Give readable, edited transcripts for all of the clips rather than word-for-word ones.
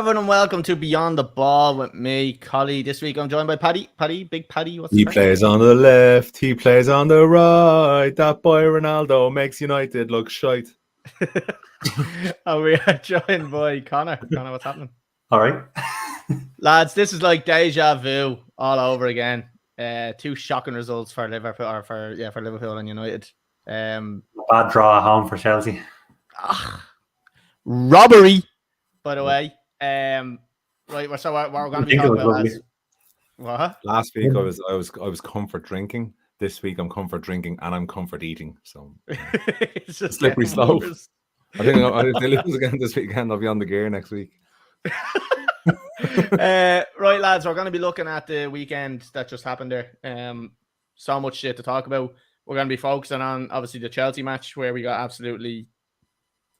everyone, and welcome to Beyond the Ball with me, Collie. This week I'm joined by Paddy. Big Paddy, what's He plays on the left, he plays on the right. That boy Ronaldo makes United look shite. And we are joined by Conor. Conor, what's happening? All right. Lads, this is like deja vu all over again. Two shocking results for Liverpool, or for Liverpool and United. Bad draw at home for Chelsea. Robbery, by the way. Right, so what we're going to be talking about, lads. What? Last week I was comfort drinking. This week I'm comfort drinking and I'm comfort eating. So it's just slippery slope. Worse. I think if they lose again this weekend, I'll be on the gear next week. Right, lads, we're going to be looking at the weekend that just happened there. So much shit to talk about. We're going to be focusing on obviously the Chelsea match where we got absolutely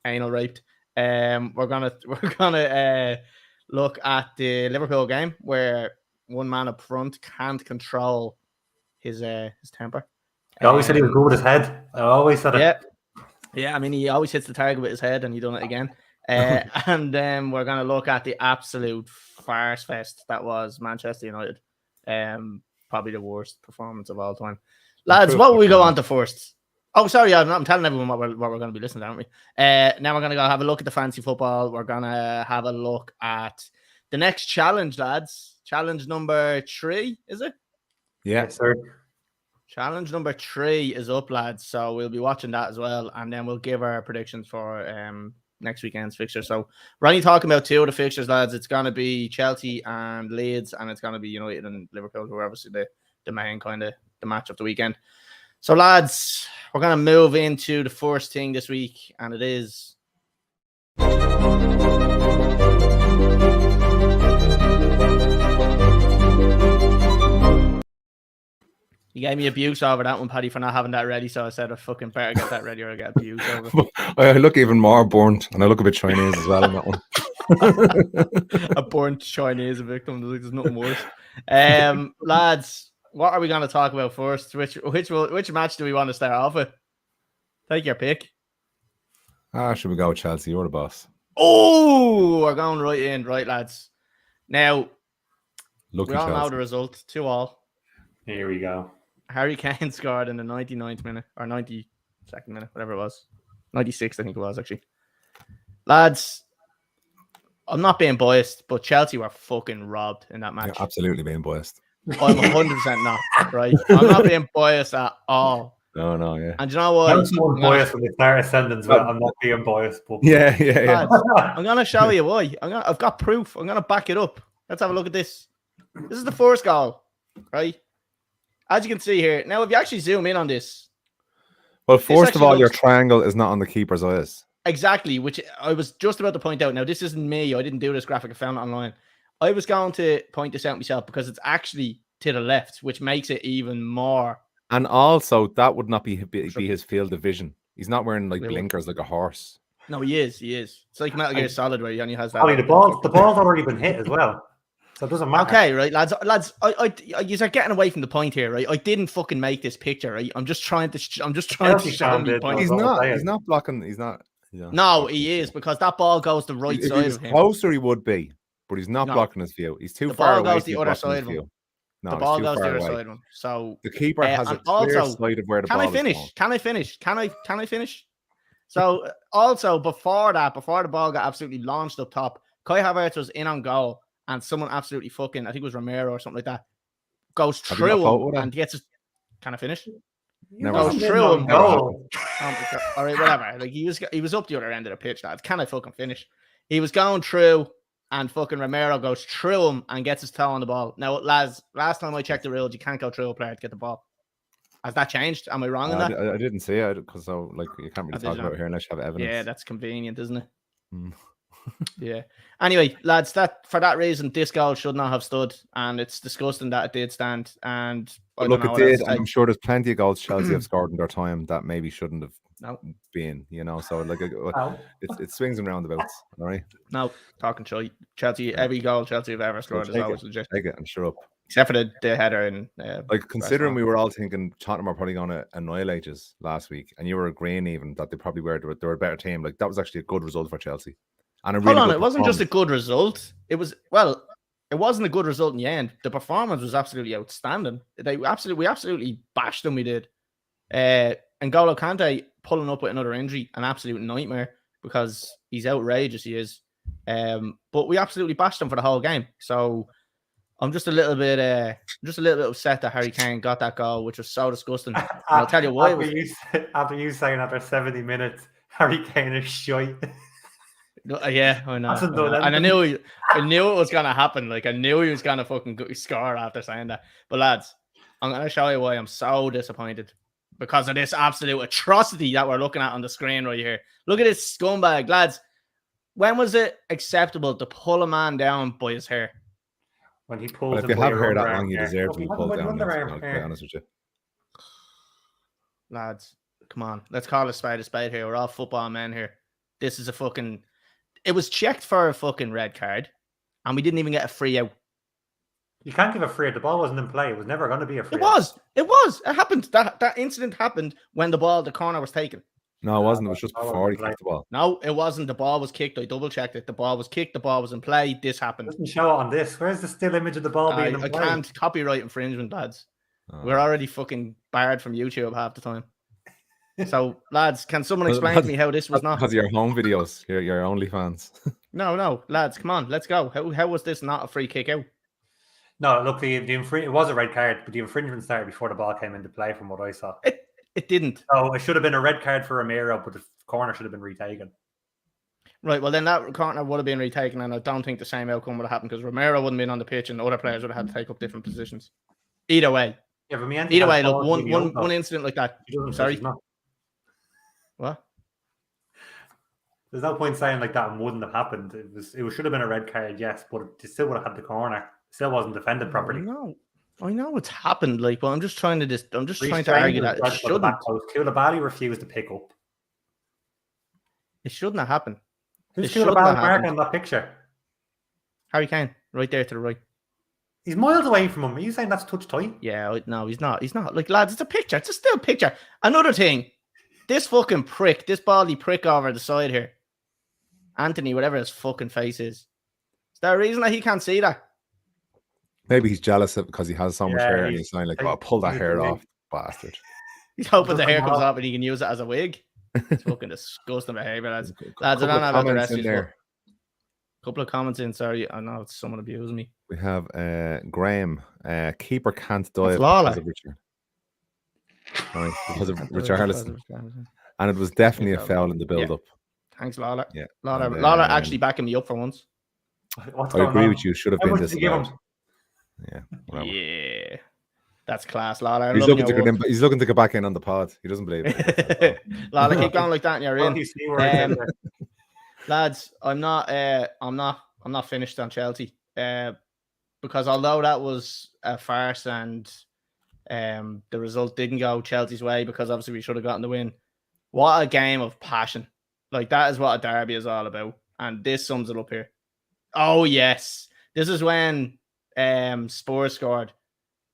anal raped. We're gonna look at the Liverpool game where one man up front can't control his temper. He always said he was good with his head. I always said it. Yeah. I mean, he always hits the target with his head, and he done it again. And then we're gonna look at the absolute farce fest that was Manchester United. Probably the worst performance of all time. Lads, what will we go on to first? Oh, sorry, I'm telling everyone what we're going to be listening to, aren't we? Now we're going to go have a look at the fantasy football. We're going to have a look at the next challenge, lads. Challenge number 3, is it? Yeah, Yes, sir. Challenge number 3 is up, lads. So we'll be watching that as well. And then we'll give our predictions for next weekend's fixture. So we're only talking about 2 of the fixtures, lads. It's going to be Chelsea and Leeds, and it's going to be United and Liverpool, who are obviously the main kind of the match of the weekend. So, lads, we're going to move into the first thing this week, and it is... You gave me abuse over that one, Paddy, for not having that ready, so I said I fucking better get that ready or I get abused over it. I look even more burnt, and I look a bit Chinese as well in that one. A burnt Chinese victim, there's nothing worse. Lads... What are we going to talk about first? Which match do we want to start off with? Take your pick. Should we go Chelsea? You're the boss. Oh, we're going right in. Right, lads. Now, Lucky we all Chelsea. know the result. 2-2. Here we go. Harry Kane scored in the 99th minute, or 92nd minute, whatever it was. 96th, I think it was, actually. Lads, I'm not being biased, but Chelsea were fucking robbed in that match. You're absolutely being biased. I'm 100% not, right? I'm not being biased at all. No, yeah. And you know what? I'm so biased when they start a sentence, but I'm not being biased. But... Yeah. Lads, I'm going to show you why. I've got proof. I'm going to back it up. Let's have a look at this. This is the first goal, right? As you can see here. Now, if you actually zoom in on this. Well, first of all, your triangle is not on the keeper's eyes. Exactly, which I was just about to point out. Now, this isn't me. I didn't do this graphic. I found it online. I was going to point this out myself because it's actually to the left, which makes it even more. And also, that would not be his field of vision. He's not wearing like blinkers like a horse. No, he is. It's like Metal Gear Solid where he only has that. Oh, the ball's already been hit as well, so it doesn't matter. Okay, right, lads. You are getting away from the point here, right? I didn't fucking make this picture, right? I'm just trying to show the point. He's not blocking. He's not. No, he is, because that ball goes the right side of him. Closer, he would be, but he's not blocking his view. He's too far away. The ball goes the other side of him. No, the ball goes the other side of him. So the keeper has a clear sight of where the ball is going. Can I finish? So also before the ball got absolutely launched up top, Kai Havertz was in on goal, and someone absolutely fucking, I think it was Romero or something like that, goes through him and gets his. Can I finish? Goes through him. All right, whatever. Like he was up the other end of the pitch, lads. Can I fucking finish? He was going through, and fucking Romero goes through him and gets his toe on the ball. Now, lads, last time I checked the rules, you can't go through a player to get the ball. Has that changed? Am I wrong in that? I didn't see it because you can't really talk about it here unless you have evidence. Yeah, that's convenient, isn't it? Yeah. Anyway, lads, for that reason, this goal should not have stood, and it's disgusting that it did stand. And it did. And I'm sure there's plenty of goals Chelsea have scored in their time that maybe shouldn't have been. So it swings and roundabouts. All right. No, talking Chelsea. Every goal Chelsea have ever scored is always legit. Take it and shut up. Except for the header and considering we were all thinking Tottenham are probably going to annihilate us last week, and you were agreeing even that they probably were a better team. Like that was actually a good result for Chelsea. And a really Hold on, good it wasn't just a performance. good result. It wasn't a good result in the end. The performance was absolutely outstanding. We absolutely bashed them. We did. N'Golo Kante pulling up with another injury, an absolute nightmare because he's outrageous. He is. But we absolutely bashed him for the whole game. So I'm just a little bit upset that Harry Kane got that goal, which was so disgusting. And I'll tell you why. After you saying after 70 minutes, Harry Kane is shite. Yeah, I know. And I knew it was gonna happen. Like I knew he was gonna fucking score after saying that. But lads, I'm gonna show you why I'm so disappointed because of this absolute atrocity that we're looking at on the screen right here. Look at this scumbag, lads. When was it acceptable to pull a man down by his hair? When he pulls If you have hair that long, you deserve to be pulled down. I'll be honest with you. Lads, come on. Let's call a spade here. We're all football men here. This is it was checked for a fucking red card, and we didn't even get a free out. You can't give a free out. The ball wasn't in play. It was never going to be a free out. It was. It happened. That incident happened when the corner was taken. No, it wasn't. It was just before he kicked the ball. No, it wasn't. The ball was kicked. I double-checked it. The ball was kicked. The ball was in play. This happened. It doesn't show it on this. Where's the still image of the ball being in play? I can't. Copyright infringement, lads. We're already fucking barred from YouTube half the time. So, lads, can someone explain to me how this was not? Because of your home videos, your OnlyFans. No, lads, come on, let's go. How was this not a free kick out? No, look, it was a red card, but the infringement started before the ball came into play, from what I saw. It didn't. So it should have been a red card for Romero, but the corner should have been retaken. Right, well then that corner would have been retaken, and I don't think the same outcome would have happened because Romero wouldn't have been on the pitch, and other players would have had to take up different positions. Either way. Yeah, but either way, look, one incident like that. Sorry. What? There's no point saying like that wouldn't have happened. It should have been a red card, yes, but it still would have had the corner. It still wasn't defended properly. I know it's happened, like, but I'm just trying to argue that it shouldn't. Koulibaly refused to pick up. It shouldn't have happened. Who's Koulibaly mark on that picture? Harry Kane, right there to the right. He's miles away from him. Are you saying that's touch tight? Yeah, no, he's not. He's not. Like, lads, it's a picture. It's a still picture. Another thing. This fucking prick, this baldy prick over the side here, Anthony, whatever his fucking face is there a reason that he can't see that? Maybe he's jealous because he has so much hair and he's saying like, "Oh, pull that hair off, bastard." He's hoping the hair comes off and he can use it as a wig. It's fucking disgusting behavior, lads. Lads, I don't know about the rest of there. Couple of comments in. Sorry, I know it's someone abusing me. We have Graham. Keeper can't dive because of Richard. Right, because of Richarlison. And it was definitely a foul in the build-up. Thanks, Lawler. Yeah. Lawler actually backing me up for once. I agree with you. Should have been disallowed. Yeah. Whatever. Yeah. That's class, Lawler. He's looking to get back in on the pod. He doesn't believe it. Lawler, keep going like that and you're in. Lads, I'm not finished on Chelsea. Because although that was a farce and the result didn't go Chelsea's way because obviously we should have gotten the win. What a game of passion. Like, that is what a derby is all about. And this sums it up here. Oh, yes. This is when Spurs scored.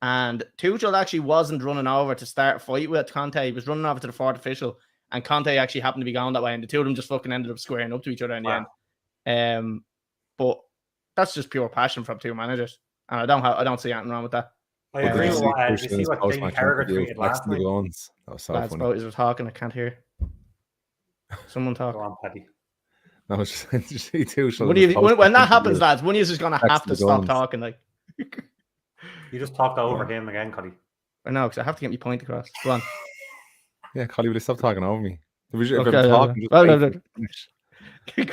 And Tuchel actually wasn't running over to start a fight with Conte. He was running over to the fourth official. And Conte actually happened to be going that way. And the two of them just fucking ended up squaring up to each other in the end. But that's just pure passion from two managers. And I don't see anything wrong with that. I agree with what you see what Jamie Carragher tweeted last night. That was so funny. Voters were talking. I can't hear. Someone talk. Go on, Paddy. No, just see Tuchel. When that happens, lads, one of you is going to have to stop talking. Like, you just talked over him again, Cuddy. I know, because I have to get my point across. Go on. Yeah, Collie, will you stop talking over me?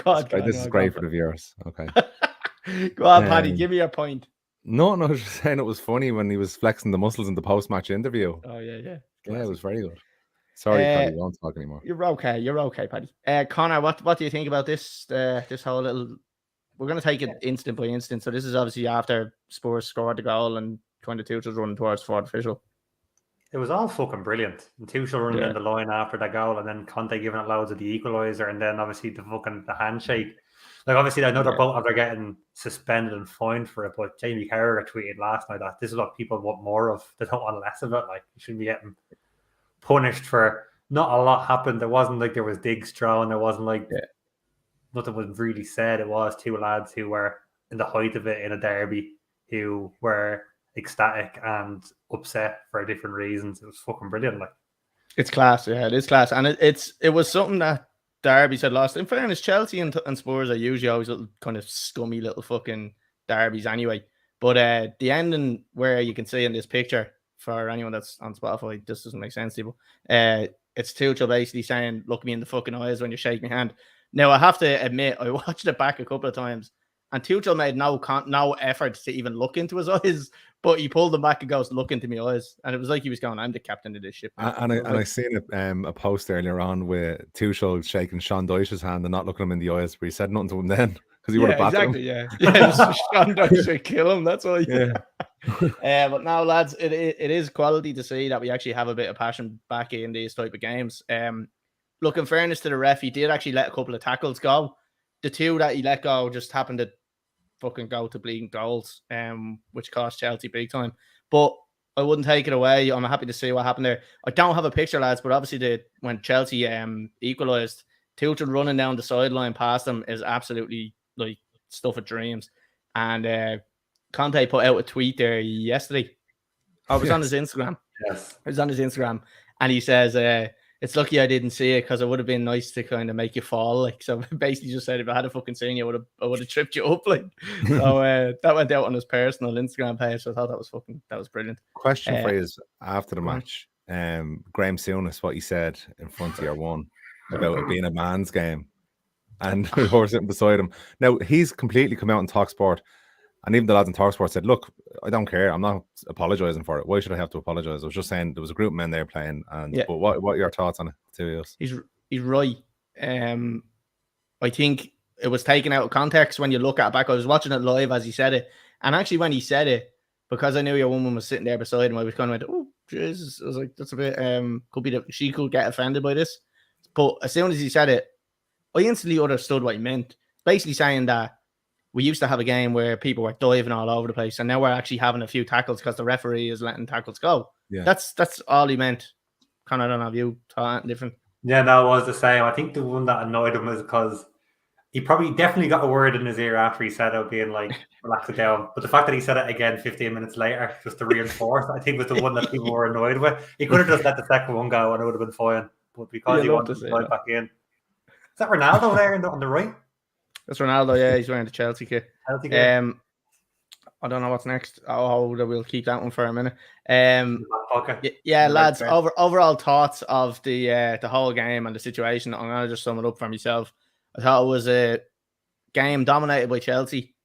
God, this is great for the viewers. Okay. Go on, Paddy, give me your point. No, I was just saying it was funny when he was flexing the muscles in the post-match interview. Oh, yeah. Yeah, it was very good. Sorry, Paddy, you won't talk anymore. You're okay, Paddy. Connor, what do you think about this whole little... We're going to take it instant by instant. So this is obviously after Spurs scored the goal and kind of Tuchel's running towards fourth official. It was all fucking brilliant. And Tuchel running in the line after that goal, and then Conte giving it loads of the equaliser, and then obviously the handshake. Like, obviously, I know they're both getting suspended and fined for it, but Jamie Carragher tweeted last night that this is what people want more of. They don't want less of it. Like, you shouldn't be getting punished for... Not a lot happened. There wasn't like there was digs thrown. There wasn't like nothing was really said. It was two lads who were in the height of it in a derby, who were ecstatic and upset for different reasons. It was fucking brilliant. Like, it's class, yeah, it is class, and it was something that derbies had lost. In fairness, Chelsea and Spurs are usually always little kind of scummy little fucking derbies anyway. But the ending where you can see in this picture, for anyone that's on Spotify, this doesn't make sense to you. It's Tuchel basically saying, "Look me in the fucking eyes when you shake my hand." Now I have to admit, I watched it back a couple of times, and Tuchel made no effort to even look into his eyes, but he pulled them back and goes, "Look into my eyes," and it was like he was going, "I'm the captain of this ship." I seen a post earlier on with Tuchel shaking Sean Dyche's hand and not looking him in the eyes, but he said nothing to him then because he would have battered him. Yeah. Sean Dyche should kill him. That's why. Yeah. But now, lads, it is quality to see that we actually have a bit of passion back in these type of games. Look, in fairness to the ref, he did actually let a couple of tackles go. The two that he let go just happened to fucking go to bleeding goals, which cost Chelsea big time. But I wouldn't take it away. I'm happy to see what happened there. I don't have a picture, lads, but obviously when Chelsea equalised, Tuchel running down the sideline past them is absolutely like stuff of dreams. And Conte put out a tweet there yesterday. It was on his Instagram. Yes. It was on his Instagram. And he says, it's lucky I didn't see it because it would have been nice to kind of make you fall. Like, so basically just said, if I had a fucking seen you, I would have tripped you up. Like, so that went out on his personal Instagram page. So I thought that was brilliant. Question for you is, after the match, Graham Souness, what he said in front of your one about it being a man's game, and we were sitting beside him. Now he's completely come out and TalkSport, and even the lads in TalkSport said, "Look, I don't care. I'm not apologising for it. Why should I have to apologise? I was just saying there was a group of men there playing." And but what are your thoughts on it? To us, he's right. I think it was taken out of context when you look at it back. I was watching it live as he said it, and actually when he said it, because I knew your woman was sitting there beside him, I was kind of went, "Oh Jesus!" I was like, "That's a bit could be that she could get offended by this." But as soon as he said it, I instantly understood what he meant. Basically saying that we used to have a game where people were diving all over the place, and now we're actually having a few tackles because the referee is letting tackles go. Yeah, that's all he meant. Conor, I don't know if you thought different. Yeah, no, it was the same. I think the one that annoyed him was because he definitely got a word in his ear after he said it, being like, relax it down. But the fact that he said it again 15 minutes later, just to reinforce, I think was the one that people were annoyed with. He could have just let the second one go and it would have been fine. But because he wanted to slide back in. Is that Ronaldo there on the right? That's Ronaldo, yeah. He's wearing the Chelsea kit. I don't know what's next. We'll keep that one for a minute. Yeah, lads. Overall thoughts of the whole game and the situation. I'm gonna just sum it up for myself. I thought it was a game dominated by Chelsea.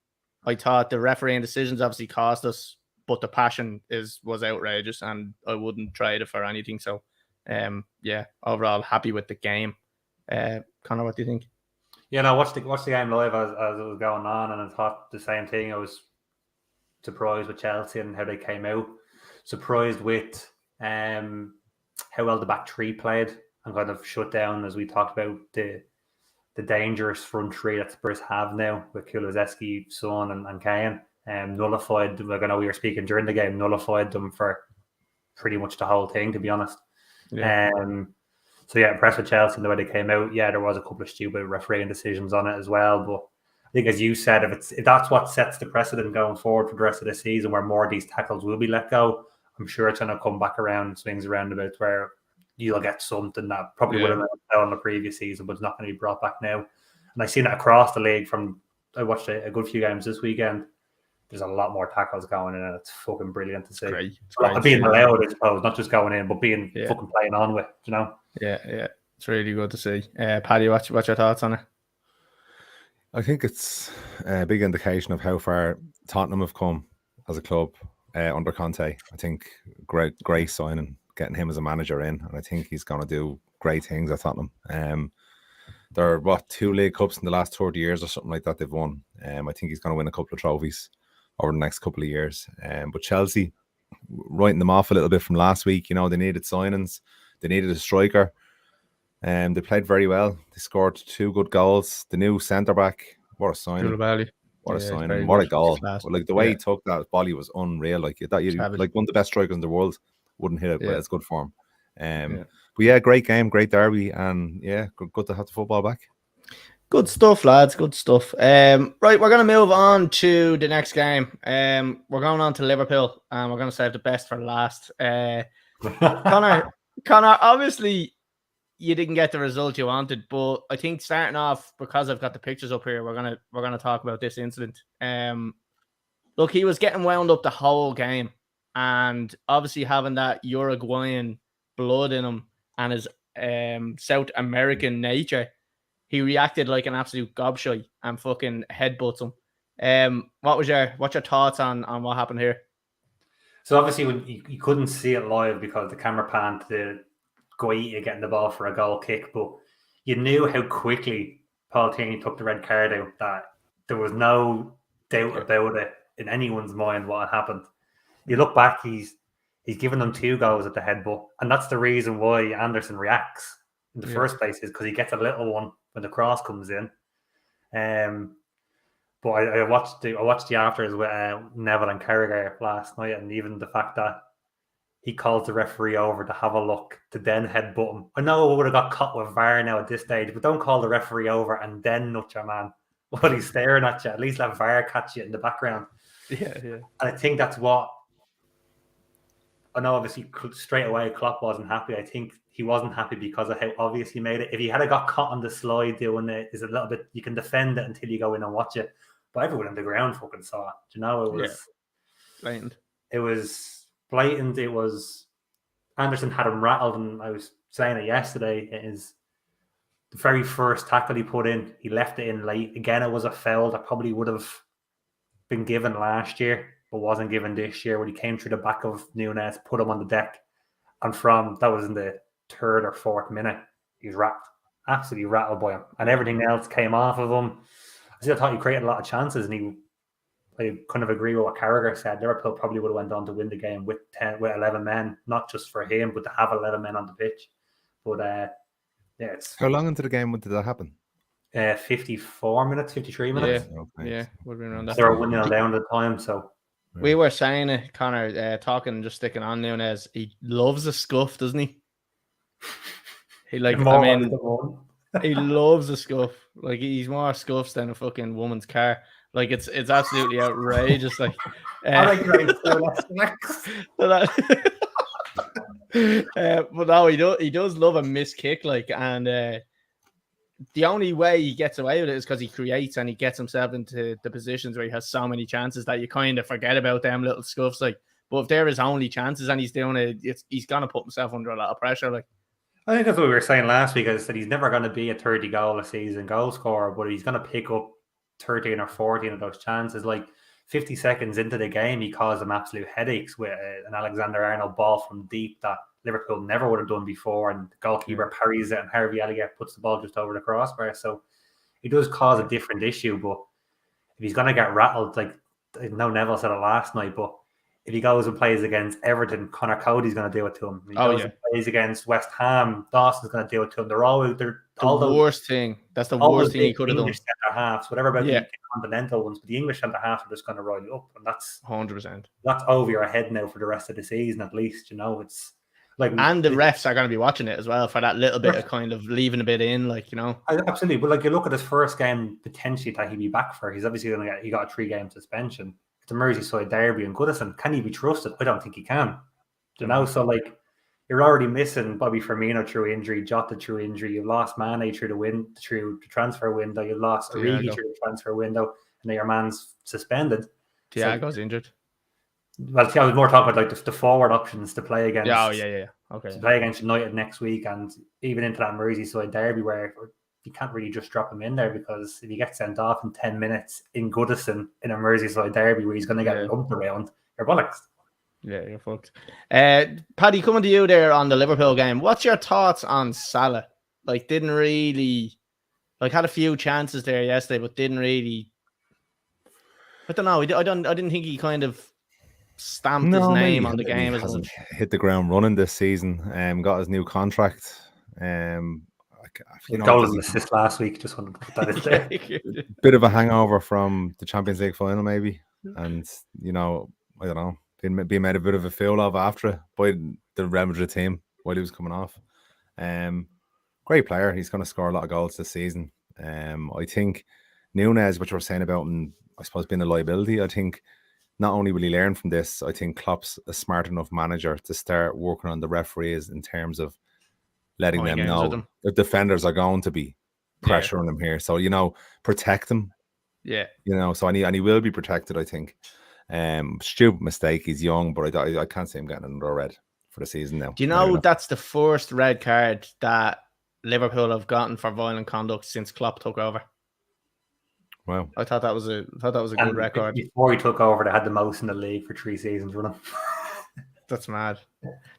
I thought the refereeing decisions obviously cost us, but the passion was outrageous, and I wouldn't trade it for anything. So, yeah, overall happy with the game. Conor, what do you think? Yeah, no, watched the game live as it was going on, and I thought the same thing. I was surprised with Chelsea and how they came out. Surprised with how well the back three played and kind of shut down, as we talked about, the dangerous front three that Spurs have now with Kulusevski, Son and Kane. Nullified, like I know we were speaking during the game, nullified them for pretty much the whole thing, to be honest. Yeah. So yeah, impressed with Chelsea and the way they came out. Yeah, there was a couple of stupid refereeing decisions on it as well, but I think, as you said, if that's what sets the precedent going forward for the rest of the season, where more of these tackles will be let go, I'm sure it's going to come back around, swings around a bit, where you'll get something that probably would have been done in the previous season, but it's not going to be brought back now. And I've seen it across the league. I watched a good few games this weekend. There's a lot more tackles going in, and it's fucking brilliant to see. It's great. Being allowed, I suppose, not just going in, but being fucking playing on with, you know? Yeah. It's really good to see. Paddy, what's your thoughts on it? I think it's a big indication of how far Tottenham have come as a club under Conte. I think great signing, getting him as a manager in, and I think he's going to do great things at Tottenham. They're 2 League Cups in the last 30 years or something like that they've won. I think he's going to win a couple of trophies over the next couple of years. But Chelsea, writing them off a little bit from last week, you know, they needed signings, they needed a striker. They played very well. They scored 2 good goals. The new centre back, what a signing! What a signing! What a goal! Like the way he took that volley was unreal. Like that, like one of the best strikers in the world wouldn't hit it, but it's good form. But yeah, great game, great derby, and yeah, good to have the football back. Good stuff, lads. Good stuff. Right, we're going to move on to the next game. We're going on to Liverpool, and we're going to save the best for last. Conor, obviously, you didn't get the result you wanted, but I think starting off, because I've got the pictures up here, we're gonna talk about this incident. Look, he was getting wound up the whole game, and obviously having that Uruguayan blood in him and his South American nature, he reacted like an absolute gobshite and fucking headbutts him. What's your thoughts on what happened here? So obviously, when you couldn't see it live because the camera panned to Guaita getting the ball for a goal kick, but you knew how quickly Paul Tierney took the red card out, that there was no doubt about it in anyone's mind what had happened. You look back, he's given them 2 goals at the headbutt, and that's the reason why Anderson reacts in the first place, is because he gets a little one when the cross comes in. But I watched the afters with Neville and Carragher last night, and even the fact that he calls the referee over to have a look to then headbutt him. I know we would have got caught with VAR now at this stage, but don't call the referee over and then nut your man while he's staring at you. At least let VAR catch you in the background. Yeah. And I think that's what. I know obviously straight away Klopp wasn't happy. I think he wasn't happy because of how obvious he made it. If he had got caught on the slide doing it, is a little bit, you can defend it until you go in and watch it. But everyone on the ground fucking saw it. Do you know, it was blatant. It was blatant. It was, Anderson had him rattled, and I was saying it yesterday. It is the very first tackle he put in. He left it in late. Again, it was a foul that probably would have been given last year, but wasn't given this year, when he came through the back of Nunes, put him on the deck, and that was in the 3rd or 4th minute, he was rattled, absolutely rattled by him, and everything else came off of him. I thought he created a lot of chances, and I kind of agree with what Carragher said. Liverpool probably would have went on to win the game with 11 men, not just for him, but to have 11 men on the pitch. But it's How long into the game did that happen? 54 minutes, 53 minutes. Yeah, would have been around that. They were 1-0 down at the time, so. We were saying it, Conor, talking, just sticking on Nunes. He loves a scuff, doesn't he? He he loves a scuff. Like, he's more scuffs than a fucking woman's car. Like, it's absolutely outrageous. Like, but no, he does love a missed kick. Like, and the only way he gets away with it is because he creates and he gets himself into the positions where he has so many chances that you kind of forget about them little scuffs. Like, but if there is only chances and he's doing it, he's gonna put himself under a lot of pressure. Like, I think that's what we were saying last week. I said he's never going to be a 30 goal a season goal scorer, but he's going to pick up 13 or 14 of those chances. Like 50 seconds into the game, he caused them absolute headaches with an Alexander-Arnold ball from deep that Liverpool never would have done before, and the goalkeeper parries it, and Harvey Elliott puts the ball just over the crossbar. So he does cause a different issue, but if he's going to get rattled, like I know Neville said it last night, but if he goes and plays against Everton, Connor Cody's going to do it to him. If he goes and plays against West Ham, Dawson's going to do it to him. They're the worst thing. That's the worst thing he could have done. English centre halves, whatever about the continental ones, but the English centre halves are just going to roll you up, and that's 100%. That's over your head now for the rest of the season, at least. You know, it's like, and the refs are going to be watching it as well for that little bit of kind of leaving a bit in, like, you know. Absolutely, but like you look at his first game potentially that he'd be back for. He's obviously going to he got a 3-game suspension. It's a Merseyside derby in Goodison. Can he be trusted? I don't think he can. You know, so like you're already missing Bobby Firmino through injury, Jota through injury. You've lost Mane through the transfer window. You've lost Origi through the transfer window, and then your man's suspended. Thiago's injured. Well, I was more talking about like the forward options to play against. Okay. To play against United next week, and even into that Merseyside derby where you can't really just drop him in there, because if he gets sent off in 10 minutes in Goodison in a Merseyside derby where he's going to get lumped around, you're bollocks. Yeah, you're fucked. Paddy, coming to you there on the Liverpool game, what's your thoughts on Salah? Like, didn't really, like, had a few chances there yesterday, but didn't really. I don't know. I didn't think he kind of stamped his name on the game as much. Hit the ground running this season. Got his new contract. Goal and assist last week. Just wanted to put that in there. Bit of a hangover from the Champions League final, maybe, and I don't know, being made a bit of a fool of after it by the Real Madrid team while he was coming off. Great player. He's going to score a lot of goals this season. I think Nunes, what you were saying about him, I suppose being a liability, I think not only will he learn from this, I think Klopp's a smart enough manager to start working on the referees in terms of letting Playing them games with know them. the defenders are going to be pressuring them here. So, protect them. Yeah. So and he will be protected, I think. Stupid mistake. He's young, but I can't see him getting another red for the season now. Do you know that's the first red card that Liverpool have gotten for violent conduct since Klopp took over? Wow. I thought that was a good record. Before he took over, they had the most in the league for 3 seasons running. That's mad.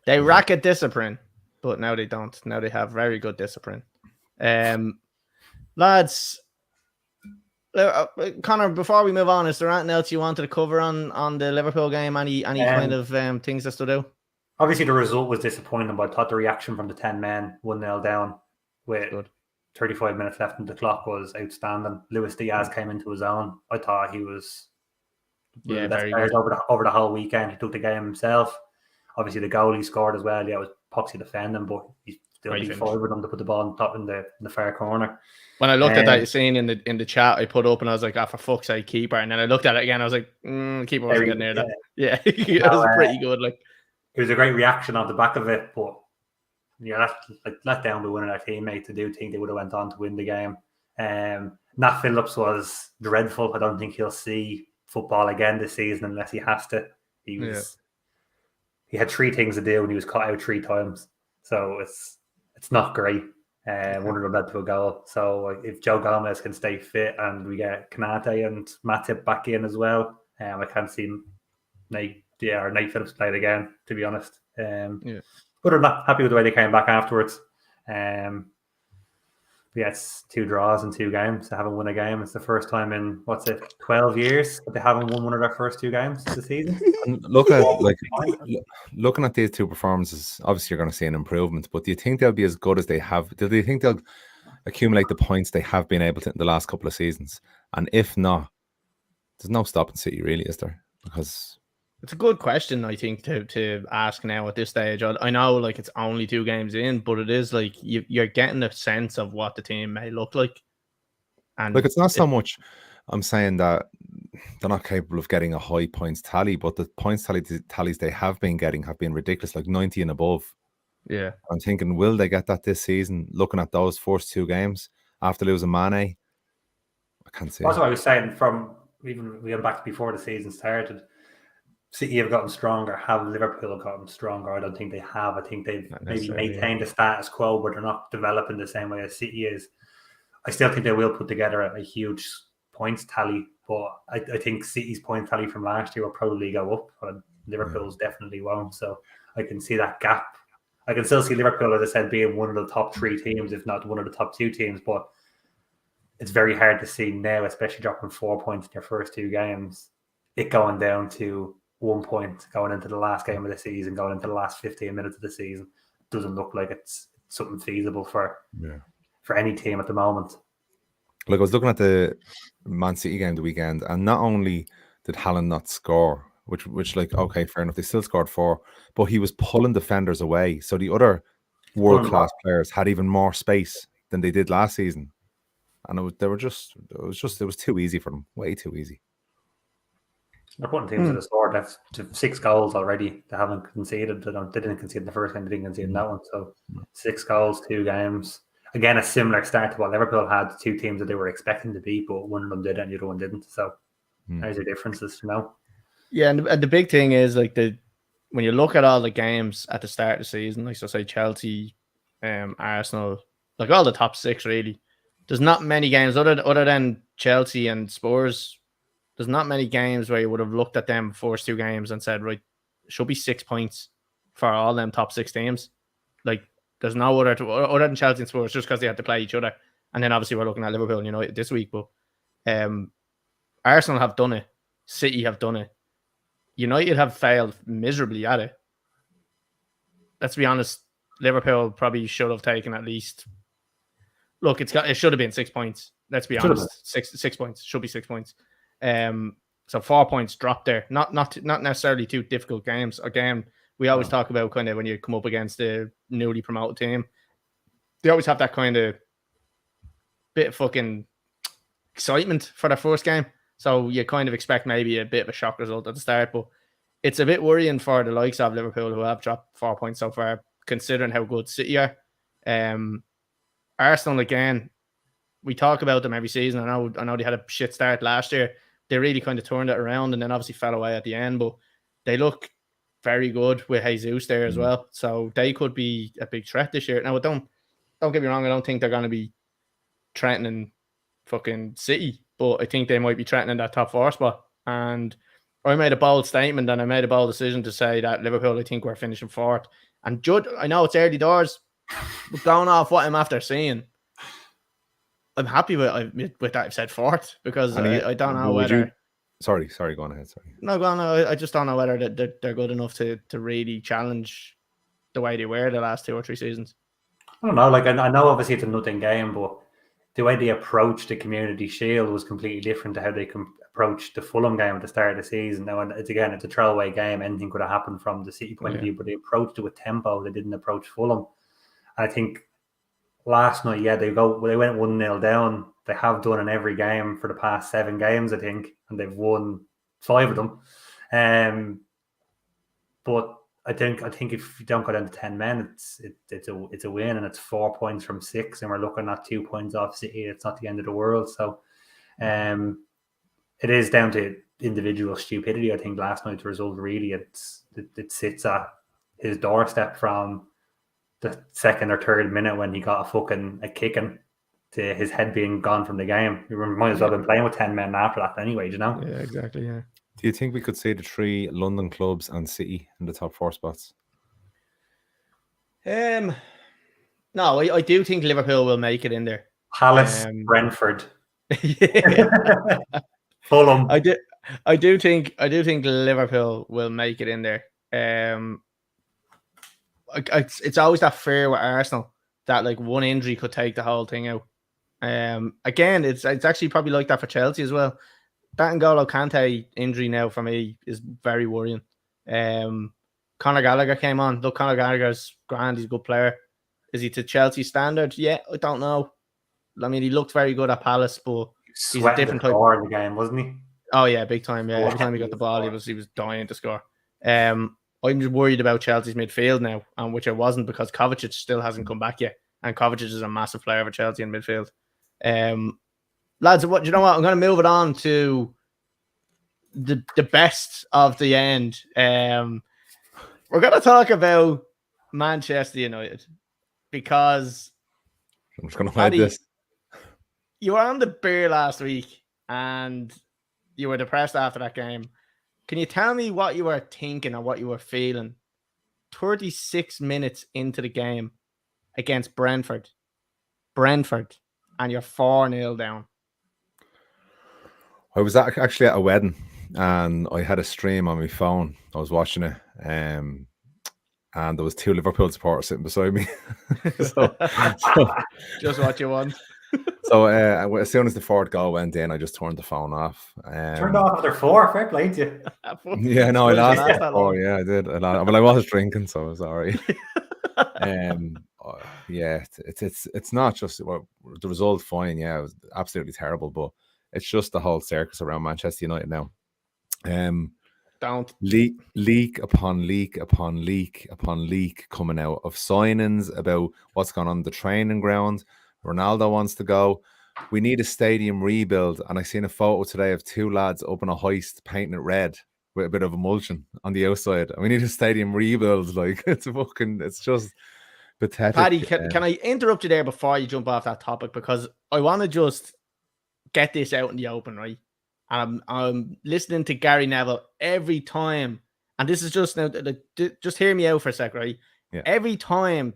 They racket discipline, but now they don't. Now they have very good discipline. Lads, Conor, before we move on, is there anything else you wanted to cover on the Liverpool game? Any kind of things that stood out? Obviously, the result was disappointing, but I thought the reaction from the 10 men 1-0 down with 35 minutes left in the clock was outstanding. Luis Diaz came into his own. I thought he was very good over the whole weekend. He took the game himself. Obviously, the goal he scored as well. Yeah, it was Poxy defending, but he still be forward with him to put the ball on top in the far corner. When I looked at that scene in the chat, I put up and I was like, for fuck's sake, keeper. And then I looked at it again. I was like, keeper wasn't getting near that. Yeah, it was pretty good. Like, it was a great reaction off the back of it, but that's let down by one of their teammates. I do think they would have went on to win the game. Nat Phillips was dreadful. I don't think he'll see football again this season unless he has to. He had 3 things to do and he was caught out 3 times. So it's not great. One of them led to a goal. So if Joe Gomez can stay fit and we get Conte and Matip back in as well, I can't see Nate Phillips played again, to be honest. But I'm not happy with the way they came back afterwards. It's 2 draws in 2 games. They haven't won a game. It's the first time in 12 years that they haven't won one of their first 2 games this season. And looking at these 2 performances, obviously you're going to see an improvement. But do you think they'll be as good as they have? Do you think they'll accumulate the points they have been able to in the last couple of seasons? And if not, there's no stopping City, really, is there? Because it's a good question, I think, to ask now at this stage. I know, like, it's only 2 games in, but it is like you're getting a sense of what the team may look like. And it's not so much I'm saying that they're not capable of getting a high points tally, but the points tallies they have been getting have been ridiculous, like 90 and above. Yeah. I'm thinking, will they get that this season? Looking at those first 2 games after losing Mane, I can't see. That's what I was saying from even we went back to before the season started. City have gotten stronger. Have Liverpool gotten stronger? I don't think they have. I think they've maybe maintained the status quo, but they're not developing the same way as City is. I still think they will put together a huge points tally, but I think City's point tally from last year will probably go up, and Liverpool's definitely won't. So I can see that gap. I can still see Liverpool, as I said, being one of the top 3 teams, if not one of the top 2 teams, but it's very hard to see now, especially dropping 4 points in your first 2 games, it going down to 1 point going into the last game of the season, going into the last 15 minutes of the season. Doesn't look like it's something feasible for any team at the moment. Like, I was looking at the Man City game the weekend, and not only did Haaland not score, which like, okay, fair enough, they still scored 4, but he was pulling defenders away. So the other world-class players had even more space than they did last season. And it was too easy for them, way too easy. They're putting teams to the sword. That's 6 goals already. They haven't conceded. They didn't concede in the first game. They didn't concede in that one. So 6 goals, 2 games. Again, a similar start to what Liverpool had. 2 teams that they were expecting to beat, but one of them did and the other one didn't. So there's the differences, Yeah, and the big thing is, like, when you look at all the games at the start of the season, like, so say Chelsea, Arsenal, like all the top 6 really, there's not many games other than Chelsea and Spurs. There's not many games where you would have looked at them first 2 games and said, right, should be 6 points for all them top 6 teams. Like, there's no other than Chelsea and Spurs, just because they had to play each other. And then obviously we're looking at Liverpool and United this week, but Arsenal have done it. City have done it. United have failed miserably at it. Let's be honest, Liverpool probably should have taken at least. Look, it should have been 6 points. Let's be honest, 6 points should be 6 points. So 4 points dropped there. Not necessarily 2 difficult games. Again, we always talk about kind of when you come up against a newly promoted team, they always have that kind of bit of fucking excitement for their first game. So you kind of expect maybe a bit of a shock result at the start, but it's a bit worrying for the likes of Liverpool, who have dropped 4 points so far, considering how good City are. Arsenal, again, we talk about them every season. I know they had a shit start last year. They really kind of turned it around and then obviously fell away at the end, but they look very good with Jesus there as well. So they could be a big threat this year. Now, don't get me wrong, I don't think they're going to be threatening fucking City, but I think they might be threatening that top 4 spot. And I made a bold statement and I made a bold decision to say that Liverpool, I think we're finishing 4th. And Judd, I know it's early doors, but going off what I'm after seeing, I'm happy with that I've said 4th, because I don't know whether... Sorry, go on ahead. Sorry. No, go on. I just don't know whether they're good enough to really challenge the way they were the last 2 or 3 seasons. I don't know. Like, I know obviously it's a nothing game, but the way they approached the Community Shield was completely different to how they approached the Fulham game at the start of the season. Now, it's a throwaway game. Anything could have happened from the City point of view, but they approached it with tempo. They didn't approach Fulham. And I think last night, they went 1-0 down. They have done in every game for the past 7 games, I think, and they've won 5 of them. But I think if you don't go down to 10 men, it's a win, and it's 4 points from 6, and we're looking at 2 points off City. It's not the end of the world. So, it is down to individual stupidity. I think last night's result really it sits at his doorstep from the 2nd or 3rd minute when he got a kicking to his head being gone from the game. We might as well have been playing with 10 men after that anyway, you know? Yeah, exactly, yeah. Do you think we could see the 3 London clubs and City in the top 4 spots? No, I do think Liverpool will make it in there. Palace, Brentford. Yeah. Fulham. I do think Liverpool will make it in there. It's always that fear with Arsenal that like one injury could take the whole thing out. Again, it's actually probably like that for Chelsea as well. That N'Golo Kante injury now for me is very worrying. Conor Gallagher came on. Look, Conor Gallagher's grand. He's a good player. Is he to Chelsea standard? Yeah, I don't know. I mean, he looked very good at Palace, but he's a different type of the game, wasn't he? Oh yeah, big time. Yeah, every time he got the ball, he was dying to score. I'm just worried about Chelsea's midfield now, and which I wasn't, because Kovacic still hasn't come back yet, and Kovacic is a massive player for Chelsea in midfield. Lads, what do you know? What I'm going to move it on to the best of the end. We're going to talk about Manchester United, because I'm just going to hide this. You were on the beer last week and you were depressed after that game. Can you tell me what you were thinking or what you were feeling 36 minutes into the game against Brentford, and you're 4-0 down? I was actually at a wedding and I had a stream on my phone. I was watching it, and there was 2 Liverpool supporters sitting beside me. so just what you want. So as soon as the 4th goal went in, I just turned the phone off. Turned off after 4. Fair play to you. Yeah, no, I lost. Oh, yeah, I did. But I was drinking, so I was sorry. Yeah, it's not just the result. Fine, yeah, it was absolutely terrible, but it's just the whole circus around Manchester United now. Leak upon leak upon leak upon leak coming out of signings about what's going on the training ground. Ronaldo wants to go. We need a stadium rebuild. And I seen a photo today of 2 lads up on a hoist painting it red with a bit of emulsion on the outside. And we need a stadium rebuild. Like, it's just pathetic. Paddy, can I interrupt you there before you jump off that topic? Because I want to just get this out in the open, right? And I'm listening to Gary Neville every time. And this is just now, just hear me out for a sec, right? Yeah. Every time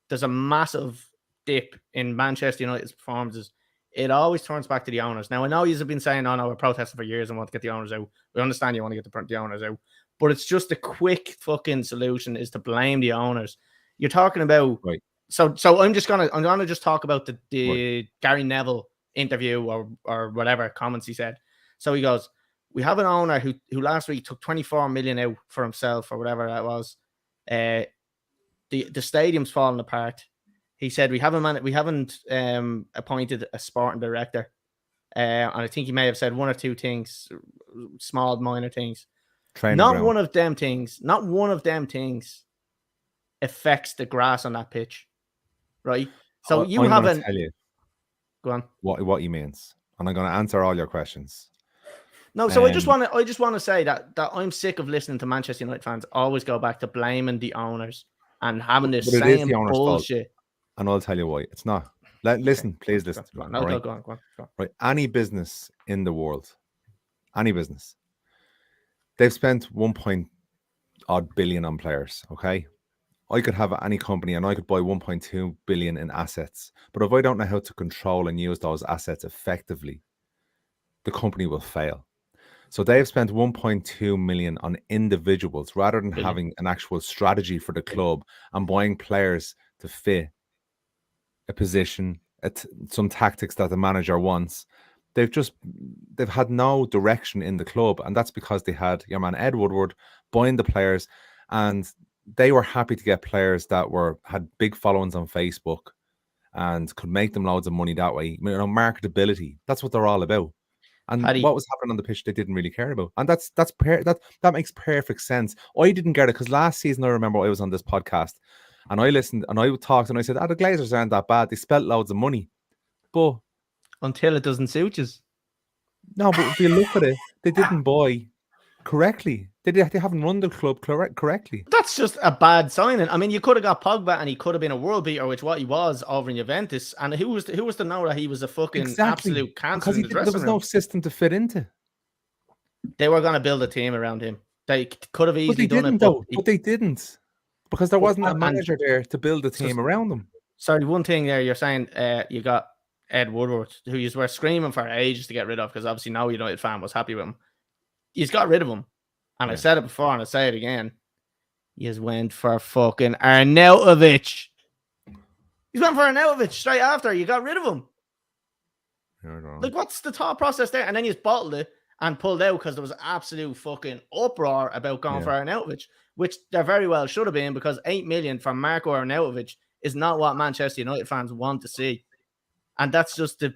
there's a massive dip in Manchester United's performances, it always turns back to the owners. Now, I know you've been saying, oh no, we're protesting for years and want to get the owners out. We understand you want to get the owners out, but it's just a quick fucking solution is to blame the owners. You're talking about, right. So I'm gonna just talk about the right. Gary Neville interview or whatever comments he said. So he goes, we have an owner who last week took 24 million out for himself or whatever that was. The stadium's falling apart. he said we haven't appointed a sporting director, and I think he may have said one or two things, small minor things. Training Not ground. one of them things affects the grass on that pitch, right? So you I'm going to haven't. tell you Go on. what he means, and I'm going to answer all your questions. No, so I just want to say that I'm sick of listening to Manchester United fans always go back to blaming the owners and having this But it is the same owner's fault. bullshit. And I'll tell you why. It's not. Listen, please listen to me. No, all right? go on. Right. Any business in the world, any business, they've spent 1 billion on players. Okay. I could have any company and I could buy 1.2 billion in assets. But if I don't know how to control and use those assets effectively, the company will fail. So they've spent 1.2 million on individuals rather than having an actual strategy for the club and buying players to fit a position, some tactics that the manager wants. They've had no direction in the club, and that's because they had your man Ed Woodward buying the players, and they were happy to get players that had big followings on Facebook and could make them loads of money that way. Marketability. That's what they're all about. And Paddy, what was happening on the pitch, they didn't really care about. And that makes perfect sense. I didn't get it because last season I remember I was on this podcast and I listened and I talked and I said, the Glazers aren't that bad. They spent loads of money. But until it doesn't suit you. No, but if you look at it, they didn't buy correctly. They haven't run the club correctly. That's just a bad signing. I mean, you could have got Pogba and he could have been a world beater, which what he was over in Juventus. And who was to know that he was a fucking absolute cancer in the dressing room? There was no system to fit into. They were going to build a team around him. They could have easily done it. But they didn't. Because there wasn't a manager there to build a team around them. Sorry, one thing there, you're saying you got Ed Woodward, who you were screaming for ages to get rid of because obviously no United fan was happy with him. He's got rid of him. And I said it before and I say it again. He's went for fucking Arnautovic. He's went for Arnautovic straight after. You got rid of him. Like, what's the thought process there? And then you just bottled it and pulled out because there was absolute fucking uproar about going for Arnautovic, which there very well should have been because 8 million from Marco Arnautovic is not what Manchester United fans want to see. And that's just the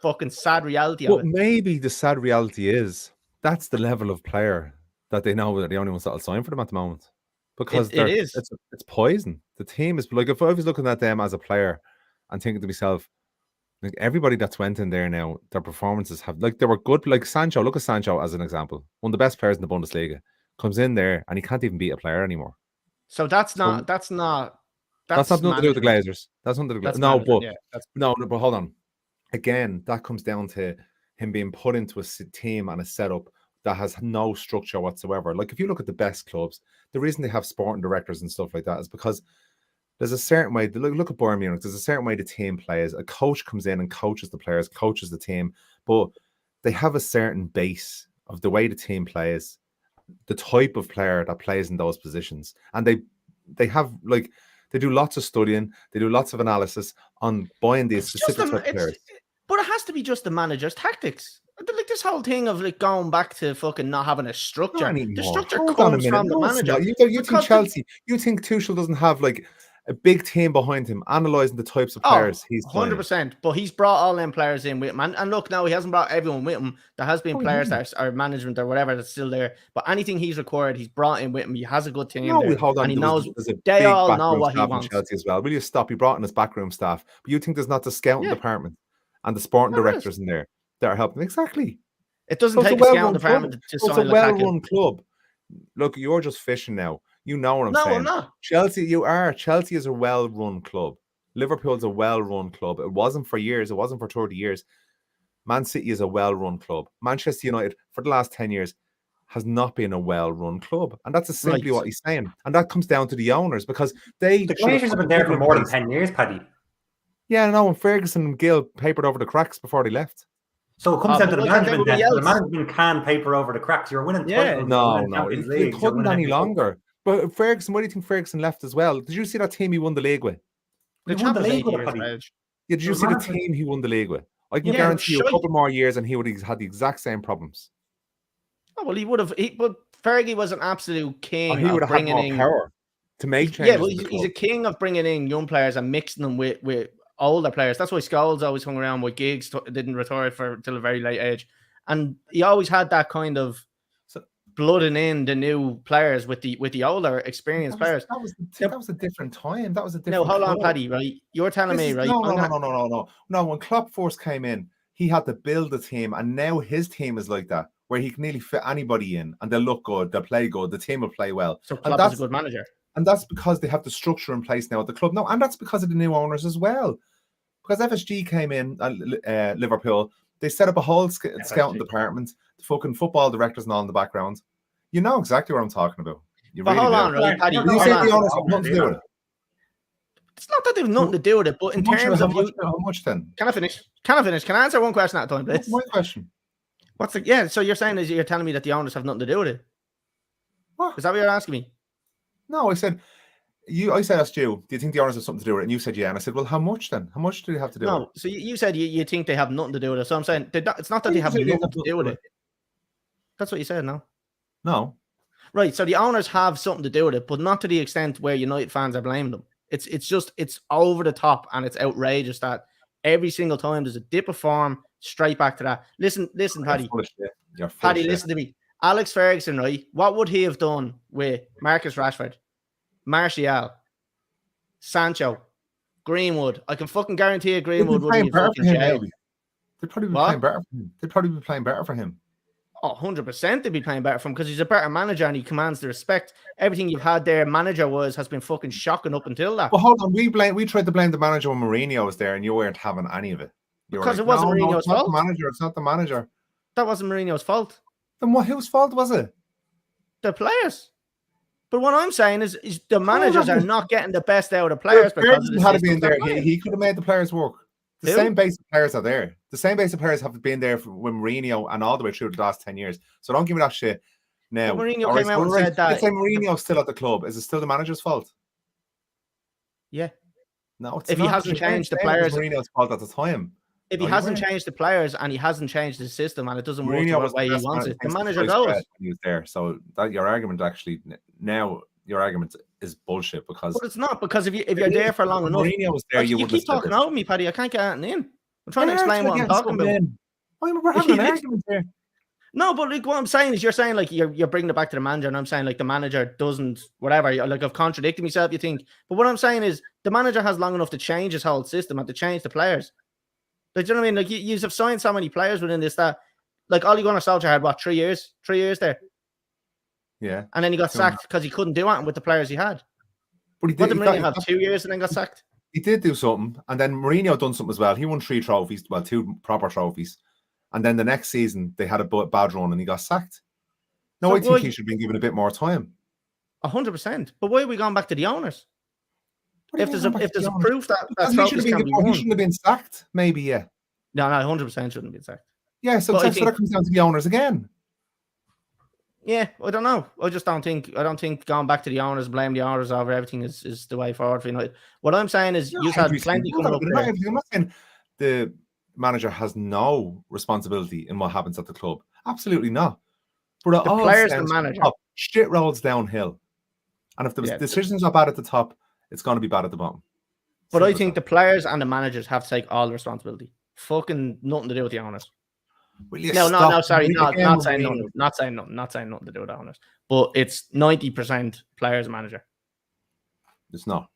fucking sad reality of it. But maybe the sad reality is that's the level of player that they know are the only ones that'll sign for them at the moment. Because it's poison. The team is like, if I was looking at them as a player and thinking to myself, like everybody that's went in there now, their performances they were good. Like Sancho, look at Sancho as an example. One of the best players in the Bundesliga comes in there and he can't even beat a player anymore. So that's not nothing to do with the Glazers. That's nothing to do with the Glazers. But hold on. Again, that comes down to him being put into a team and a setup that has no structure whatsoever. Like if you look at the best clubs, the reason they have sporting directors and stuff like that is because there's a certain way. Look at Bayern Munich. There's a certain way the team plays. A coach comes in and coaches the players, coaches the team, but they have a certain base of the way the team plays, the type of player that plays in those positions, and they have like they do lots of studying, they do lots of analysis on buying these specific type of players. But it has to be just the manager's tactics. Like this whole thing of like going back to fucking not having a structure. The structure comes from the manager. You think Chelsea? You think Tuchel doesn't have like a big team behind him, analysing the types of players he's 100%. But he's brought all them players in with him. And look, now he hasn't brought everyone with him. There has been players that are management or whatever that's still there. But anything he's required, he's brought in with him. He has a good team. Hold on. And he knows they all know what he wants. Chelsea as well. Will you stop? He brought in his backroom staff. But you think there's not the scouting department and the sporting directors in there that are helping? Exactly. It doesn't take a scouting department to sign a well-run club. Look, you're just fishing now. You know what I'm saying. No, I'm not. Chelsea is a well-run club. Liverpool's a well-run club. It wasn't for years. It wasn't for 30 years. Man City is a well-run club. Manchester United, for the last 10 years, has not been a well-run club. And that's simply what he's saying. And that comes down to the owners because the Glazers have been there for more than 10 years, Paddy. Yeah, no, and Ferguson and Gill papered over the cracks before they left. So it comes down to the management then. The management can paper over the cracks. You're winning titles. No, it couldn't any longer. But Ferguson, why do you think Ferguson left as well? Did you see that team he won the league with? They won the league with did you see the team he won the league with? I can guarantee you a couple more years and he would have had the exact same problems. Oh, well, he would have. But Fergie was an absolute king. He would have had more power. to make changes. Yeah, well, he's a king of bringing in young players and mixing them with older players. That's why Scholes always hung around with Giggs, didn't retire till a very late age. And he always had that kind of blooding in the new players with the older, experienced players. That was a different time. That was a different. No, hold on, Paddy. Right, you're telling me, right? No. When Klopp first came in, he had to build a team, and now his team is like that, where he can nearly fit anybody in, and they'll look good, they'll play good, the team will play well. So Klopp is a good manager, and that's because they have the structure in place now at the club. No, and that's because of the new owners as well. Because FSG came in at Liverpool, they set up a whole scouting department, the fucking football directors and all in the background. You know exactly what I'm talking about. Hold on, right, Paddy. You say the owners have nothing to do with it. It's not that they've nothing to do with it, but in terms of how much then? Can I finish? Can I answer one question at a time, please? What's my question? So you're saying you're telling me that the owners have nothing to do with it? What? Is that what you're asking me? No, I said asked you, do you think the owners have something to do with it? And you said yeah, and I said, well, how much then? How much do they have to do with it? So you said you think they have nothing to do with it. So I'm saying it's not that they have nothing to do with it. That's what you said, no? No. Right, so the owners have something to do with it, but not to the extent where United fans are blaming them. It's over the top, and it's outrageous that every single time there's a dip of form, straight back to that. Listen, Paddy. Paddy, listen to me. Alex Ferguson, right? What would he have done with Marcus Rashford, Martial, Sancho, Greenwood? I can fucking guarantee you Greenwood would be fucking jail. They'd probably be playing better for him. They'd probably be playing better for him. Oh, 100% they'd be playing better for him because he's a better manager and he commands the respect. Everything you've had there, manager-wise, has been fucking shocking up until that. Well, hold on. We tried to blame the manager when Mourinho was there and you weren't having any of it. Because it wasn't Mourinho's fault. It's not the manager. That wasn't Mourinho's fault. Then whose fault was it? The players. But what I'm saying is the managers are not getting the best out of the players because had to be in there. He could have made the players work. The same basic players are there. The same basic players have been there when Mourinho and all the way through the last 10 years. So don't give me that shit now. But Mourinho came out and said that. Let's say Mourinho's still at the club. Is it still the manager's fault? Yeah. No, it's if not. He hasn't changed the players. Mourinho's fault at the time. If he hasn't changed the players and he hasn't changed the system and it doesn't work the way he wants it, the manager goes. He was there. So that your argument actually now your argument is bullshit because. But it's not because if you're there for long enough. Mourinho was there. You keep talking over me, Paddy. I can't get anything in. I'm trying to explain what I'm talking about. We're having an argument here. No, but like what I'm saying is you're saying like you're bringing it back to the manager, and I'm saying like the manager doesn't whatever. Like I've contradicted myself, you think. But what I'm saying is the manager has long enough to change his whole system and to change the players. Like, do you know what I mean? Like you have signed so many players within this that like Ole Gunnar Solskjaer had what 3 years? 3 years there. Yeah. And then he got sacked because he couldn't do anything with the players he had. But he did. What did Mourinho have 2 years and then got sacked? He did do something, and then Mourinho done something as well. He won 3 trophies, well, 2 proper trophies, and then the next season they had a bad run and he got sacked. No, I think he should have been given a bit more time. 100%. But why are we going back to the owners? If there's a proof that he shouldn't have been sacked, maybe, yeah. No, 100% shouldn't have been sacked. Yeah, so that comes down to the owners again. Yeah, I don't know. I don't think going back to the owners, blame the owners over everything is the way forward for United. What I'm saying is you've had plenty coming up there. I'm not saying the manager has no responsibility in what happens at the club. Absolutely not. But the players and manager. Shit rolls downhill. And if the decisions are bad at the top, it's going to be bad at the bottom. But I think the players and the managers have to take all the responsibility. Fucking nothing to do with the owners. No, sorry, not saying nothing. Not saying nothing to do with the owners. But it's 90% players and manager. It's not.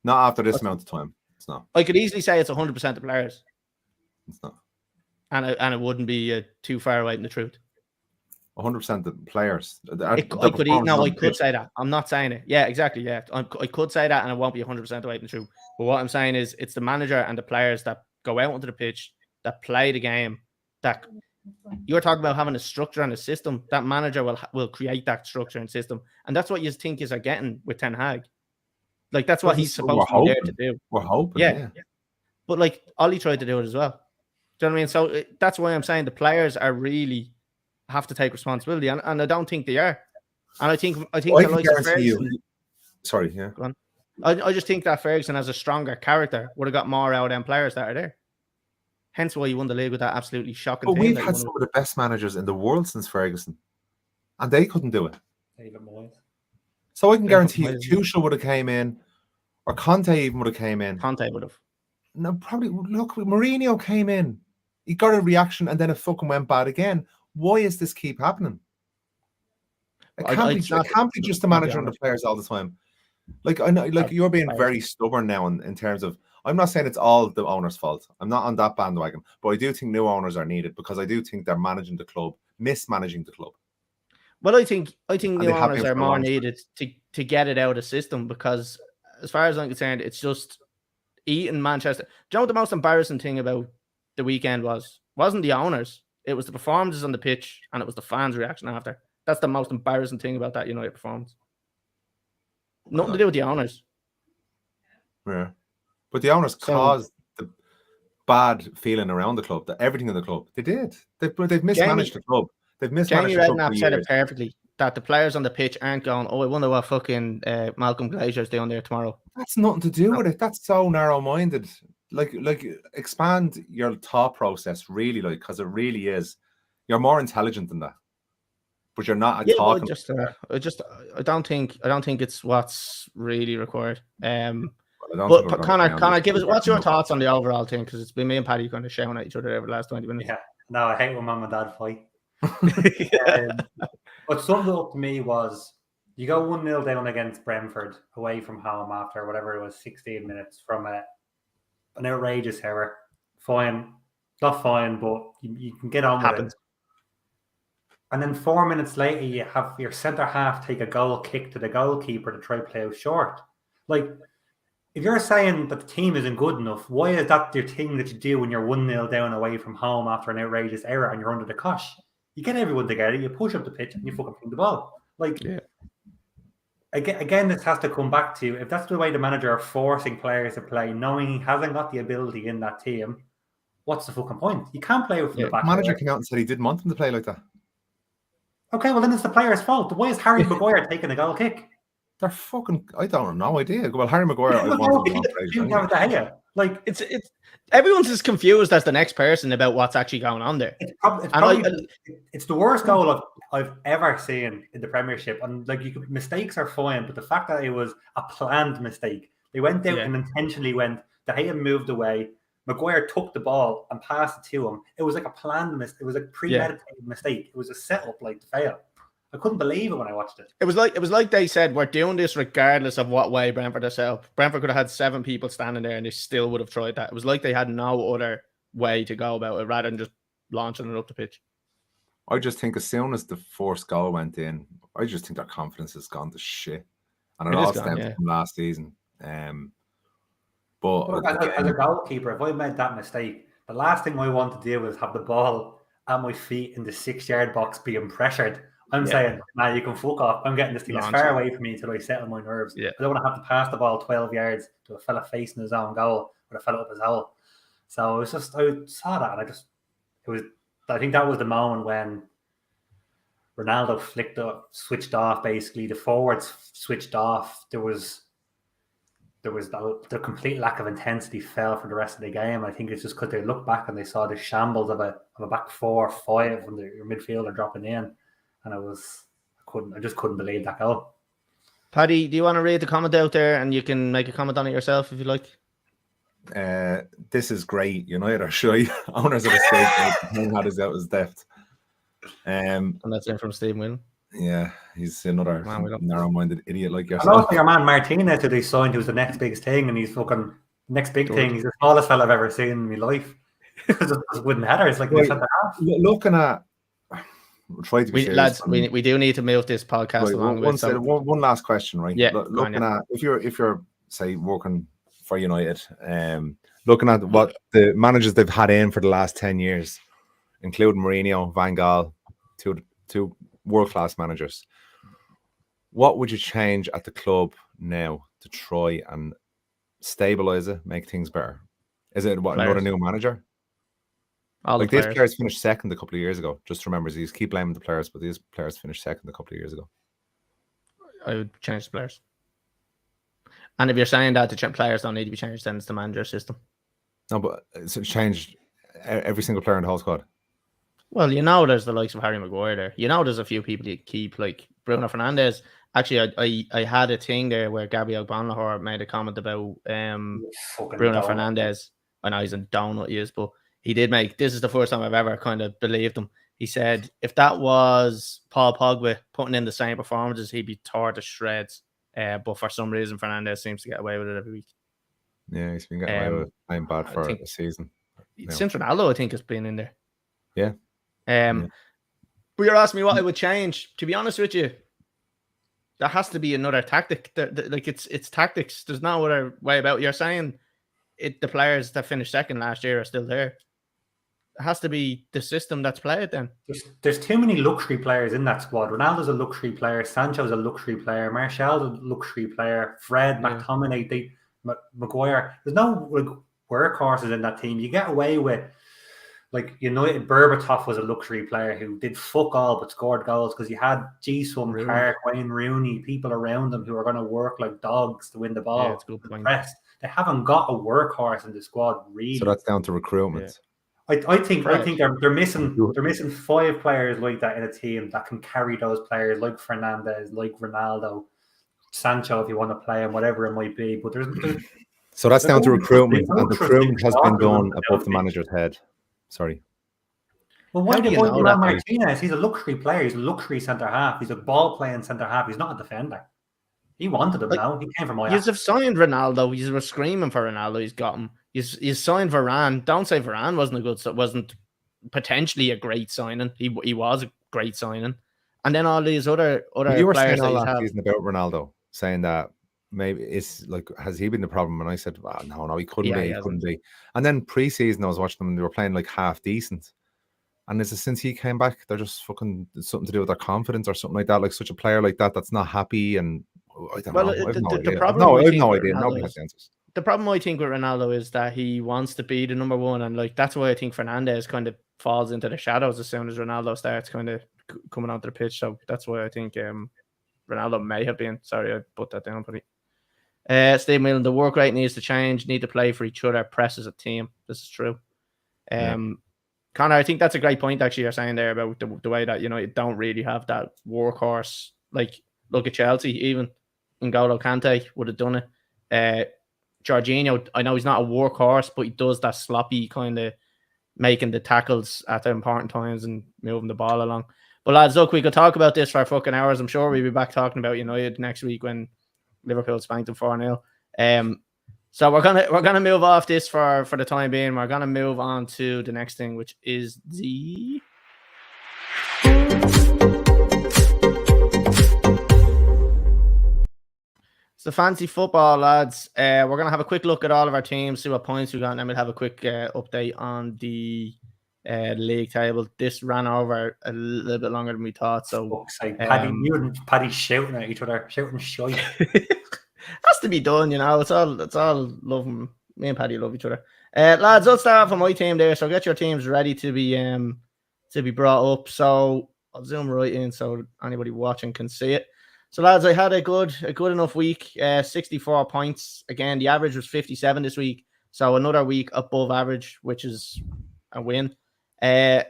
Not after this amount of time. It's not. I could easily say it's 100% the players. It's not. And it wouldn't be too far away from the truth. 100% the players. I could say that. I'm not saying it. Yeah, exactly. Yeah, I could say that, and it won't be 100% away from the truth. But what I'm saying is, it's the manager and the players that go out onto the pitch, that play the game. That you're talking about having a structure and a system. That manager will create that structure and system, and that's what you think is getting with Ten Hag. Like that's what he's supposed to be there to do. We're hoping, yeah. But like Ollie tried to do it as well. Do you know what I mean? So that's why I'm saying the players are really have to take responsibility, and I don't think they are. And I think the likes of Ferguson. Sorry, yeah. Go on. I just think that Ferguson has a stronger character, would have got more out of them players that are there. Hence why he won the league with that absolutely shocking thing. We've had some of the best managers in the world since Ferguson, and they couldn't do it. David Moyes. So I can Yeah, guarantee you, fucking Tuchel would have came in, or Conte even would have came in. Conte would have. No, probably. Look, Mourinho came in. He got a reaction, and then it fucking went bad again. Why is this keep happening? It can't be. It can't be just the manager and the players all the time. Like I know, like you're being very stubborn now in terms of. I'm not saying it's all the owner's fault. I'm not on that bandwagon, but I do think new owners are needed because I do think they're managing the club, mismanaging the club. Well, I think new owners are more needed to get it out of the system because, as far as I'm concerned, it's just eating Manchester. Do you know what the most embarrassing thing about the weekend was? Wasn't the owners. It was the performances on the pitch and it was the fans' reaction after. That's the most embarrassing thing about that United performance. Nothing to do with the owners. Yeah. But the owners caused the bad feeling around the club, everything in the club. They did. They've mismanaged the club. They've mismanaged the club. Jamie Redknapp said it perfectly, that the players on the pitch aren't going, oh, I wonder what fucking Malcolm Glazier's doing there tomorrow. That's nothing to do with it. That's so narrow-minded. Like expand your thought process, really, because it really is. You're more intelligent than that. But you're not talking. I don't think it's what's really required. But Conor, give us what's your thoughts on the overall thing? Because it's been me and Paddy kind of shouting at each other over the last 20 minutes. Yeah, no, I hate when mum and dad fight. What summed it up to me was you go 1-0 down against Brentford away from home after whatever it was, 16 minutes from an outrageous error. Fine, not fine, but you can get on with it. And then 4 minutes later, you have your centre half take a goal kick to the goalkeeper to try to play out short. Like, if you're saying that the team isn't good enough, why is that your thing that you do when you're 1-0 down away from home after an outrageous error and you're under the cosh? You get everyone together, you push up the pitch, and you fucking ping the ball. Like, again, this has to come back to, if that's the way the manager are forcing players to play, knowing he hasn't got the ability in that team, what's the fucking point? You can't play from the back. The manager came out and said he didn't want them to play like that. Okay, well then it's the player's fault. Why is Harry Maguire taking a goal kick? They're fucking. I don't have no idea. Well, Harry Maguire. Like it's everyone's as confused as the next person about what's actually going on there. It's the worst goal I've ever seen in the Premiership. And like mistakes are fine, but the fact that it was a planned mistake, they went out and intentionally went. De Gea moved away. Maguire took the ball and passed it to him. It was like a planned mistake. It was a premeditated mistake. It was a setup like to fail. I couldn't believe it when I watched it. It was like they said, we're doing this regardless of what way Brentford are set up. Brentford could have had 7 people standing there and they still would have tried that. It was like they had no other way to go about it rather than just launching it up the pitch. I just think as soon as the first goal went in, I just think their confidence has gone to shit. And it all stems from last season. But as a goalkeeper, if I made that mistake, the last thing I want to do is have the ball at my feet in the 6-yard box being pressured. I'm saying, man, you can fuck off. I'm getting this thing as far away from me until I settle my nerves. Yeah. I don't want to have to pass the ball 12 yards to a fella facing his own goal or a fella up his hole. So it was just, I saw that and I think that was the moment when Ronaldo switched off, basically. The forwards switched off. There was the complete lack of intensity fell for the rest of the game. I think it's just because they looked back and they saw the shambles of a back 4 or 5 from your midfielder dropping in. And I just couldn't believe that goal. Paddy, do you want to read the comment out there and you can make a comment on it yourself if you like? This is great. United are shy. Owners of the state had his out his depth. And that's in from Steve Wynn. Yeah, he's another narrow-minded idiot like yourself. And also your man Martinez, who they signed, who's the next biggest thing, and he's fucking next big thing. He's the smallest fella I've ever seen in my life. Because of wooden headers, like looking at. We do need to move this podcast along. One last question, right? Yeah. Looking at if you're say working for United, looking at what the managers they've had in for the last 10 years, including Mourinho, Van Gaal, two world-class managers, what would you change at the club now to try and stabilize it, make things better? Is it another new manager? Like these players finished second a couple of years ago. Just remember, you keep blaming the players, but these players finished second a couple of years ago. I would change the players. And if you're saying that the players don't need to be changed, then it's the manager system. No, but it's changed every single player in the whole squad. Well, there's the likes of Harry Maguire there. There's a few people you keep, like Bruno Fernandes Actually, I had a thing there where Gabriel Bonlahor made a comment about Fucking Bruno donut. Fernandes. I know he's a donut, he is, but he did make, this is the first time I've ever kind of believed him. He said if that was Paul Pogba putting in the same performances, he'd be torn to shreds. But for some reason, Fernandes seems to get away with it every week. Yeah, he's been getting away with playing bad for a season. Since Ronaldo, I think, has been in there. Yeah. But you're asking me what I would change. To be honest with you, there has to be another tactic. Like it's tactics. There's no other way about it. You're saying the players that finished second last year are still there. It has to be the system that's played then. There's too many luxury players in that squad. Ronaldo's a luxury player. Sancho's a luxury player. Martial's a luxury player. Fred, McTominay, Maguire. There's no workhorses in that team. You get away with, like, United, Berbatov was a luxury player who did fuck all but scored goals because you had Jisoo, Park, Wayne Rooney, people around them who are going to work like dogs to win the ball. Yeah, it's a good point. They haven't got a workhorse in the squad, really. So that's down to recruitment. Yeah. I think they're missing 5 players like that in a team that can carry those players, like Fernandes, like Ronaldo, Sancho, if you want to play him, whatever it might be. But so that's down to recruitment, and recruitment has been done above the manager's head. Sorry. Well, why do you know that Martinez? He's a luxury player. He's a luxury centre half. He's a ball playing centre half. He's not a defender. He wanted him now. He came from my. You have signed Ronaldo. You were screaming for Ronaldo. He's got him. You signed Varane. Don't say Varane wasn't potentially a great signing. He was a great signing. And then all these other you were players saying all last season about Ronaldo, saying that maybe it's like, has he been the problem? And I said, well, no, he couldn't be. He couldn't be. And then pre-season, I was watching them and they were playing like half decent. And it's since he came back, they're just fucking something to do with their confidence or something like that. Like such a player like that's not happy. And I don't know. I have no idea. Nobody has the answers. The problem I think with Ronaldo is that he wants to be the number one, and like that's why I think Fernandes kind of falls into the shadows as soon as Ronaldo starts kind of coming onto the pitch. So that's why I think Ronaldo may have been. Sorry, I put that down, buddy. Steve Millen, the work rate needs to change. Need to play for each other. Press as a team. This is true. Conor, I think that's a great point. Actually, you're saying there about the way that you don't really have that workhorse. Like look at Chelsea, even N'Golo Kante would have done it. Jorginho, I know he's not a workhorse, but he does that sloppy kind of making the tackles at the important times and moving the ball along. But lads, look, we could talk about this for fucking hours. I'm sure we'll be back talking about United next week when Liverpool spanked them 4-0. So we're gonna move off this for the time being. We're gonna move on to the next thing, which is the fantasy football, lads. We're going to have a quick look at all of our teams, see what points we got, and then we'll have a quick update on the league table. This ran over a little bit longer than we thought. So, Paddy, you and Paddy shouting at each other, shouting shite. Has to be done, It's all love. Me and Paddy love each other. Lads, let's start off on my team there. So get your teams ready to be brought up. So I'll zoom right in so anybody watching can see it. So, lads, I had a good enough week, 64 points. Again, the average was 57 this week. So another week above average, which is a win. I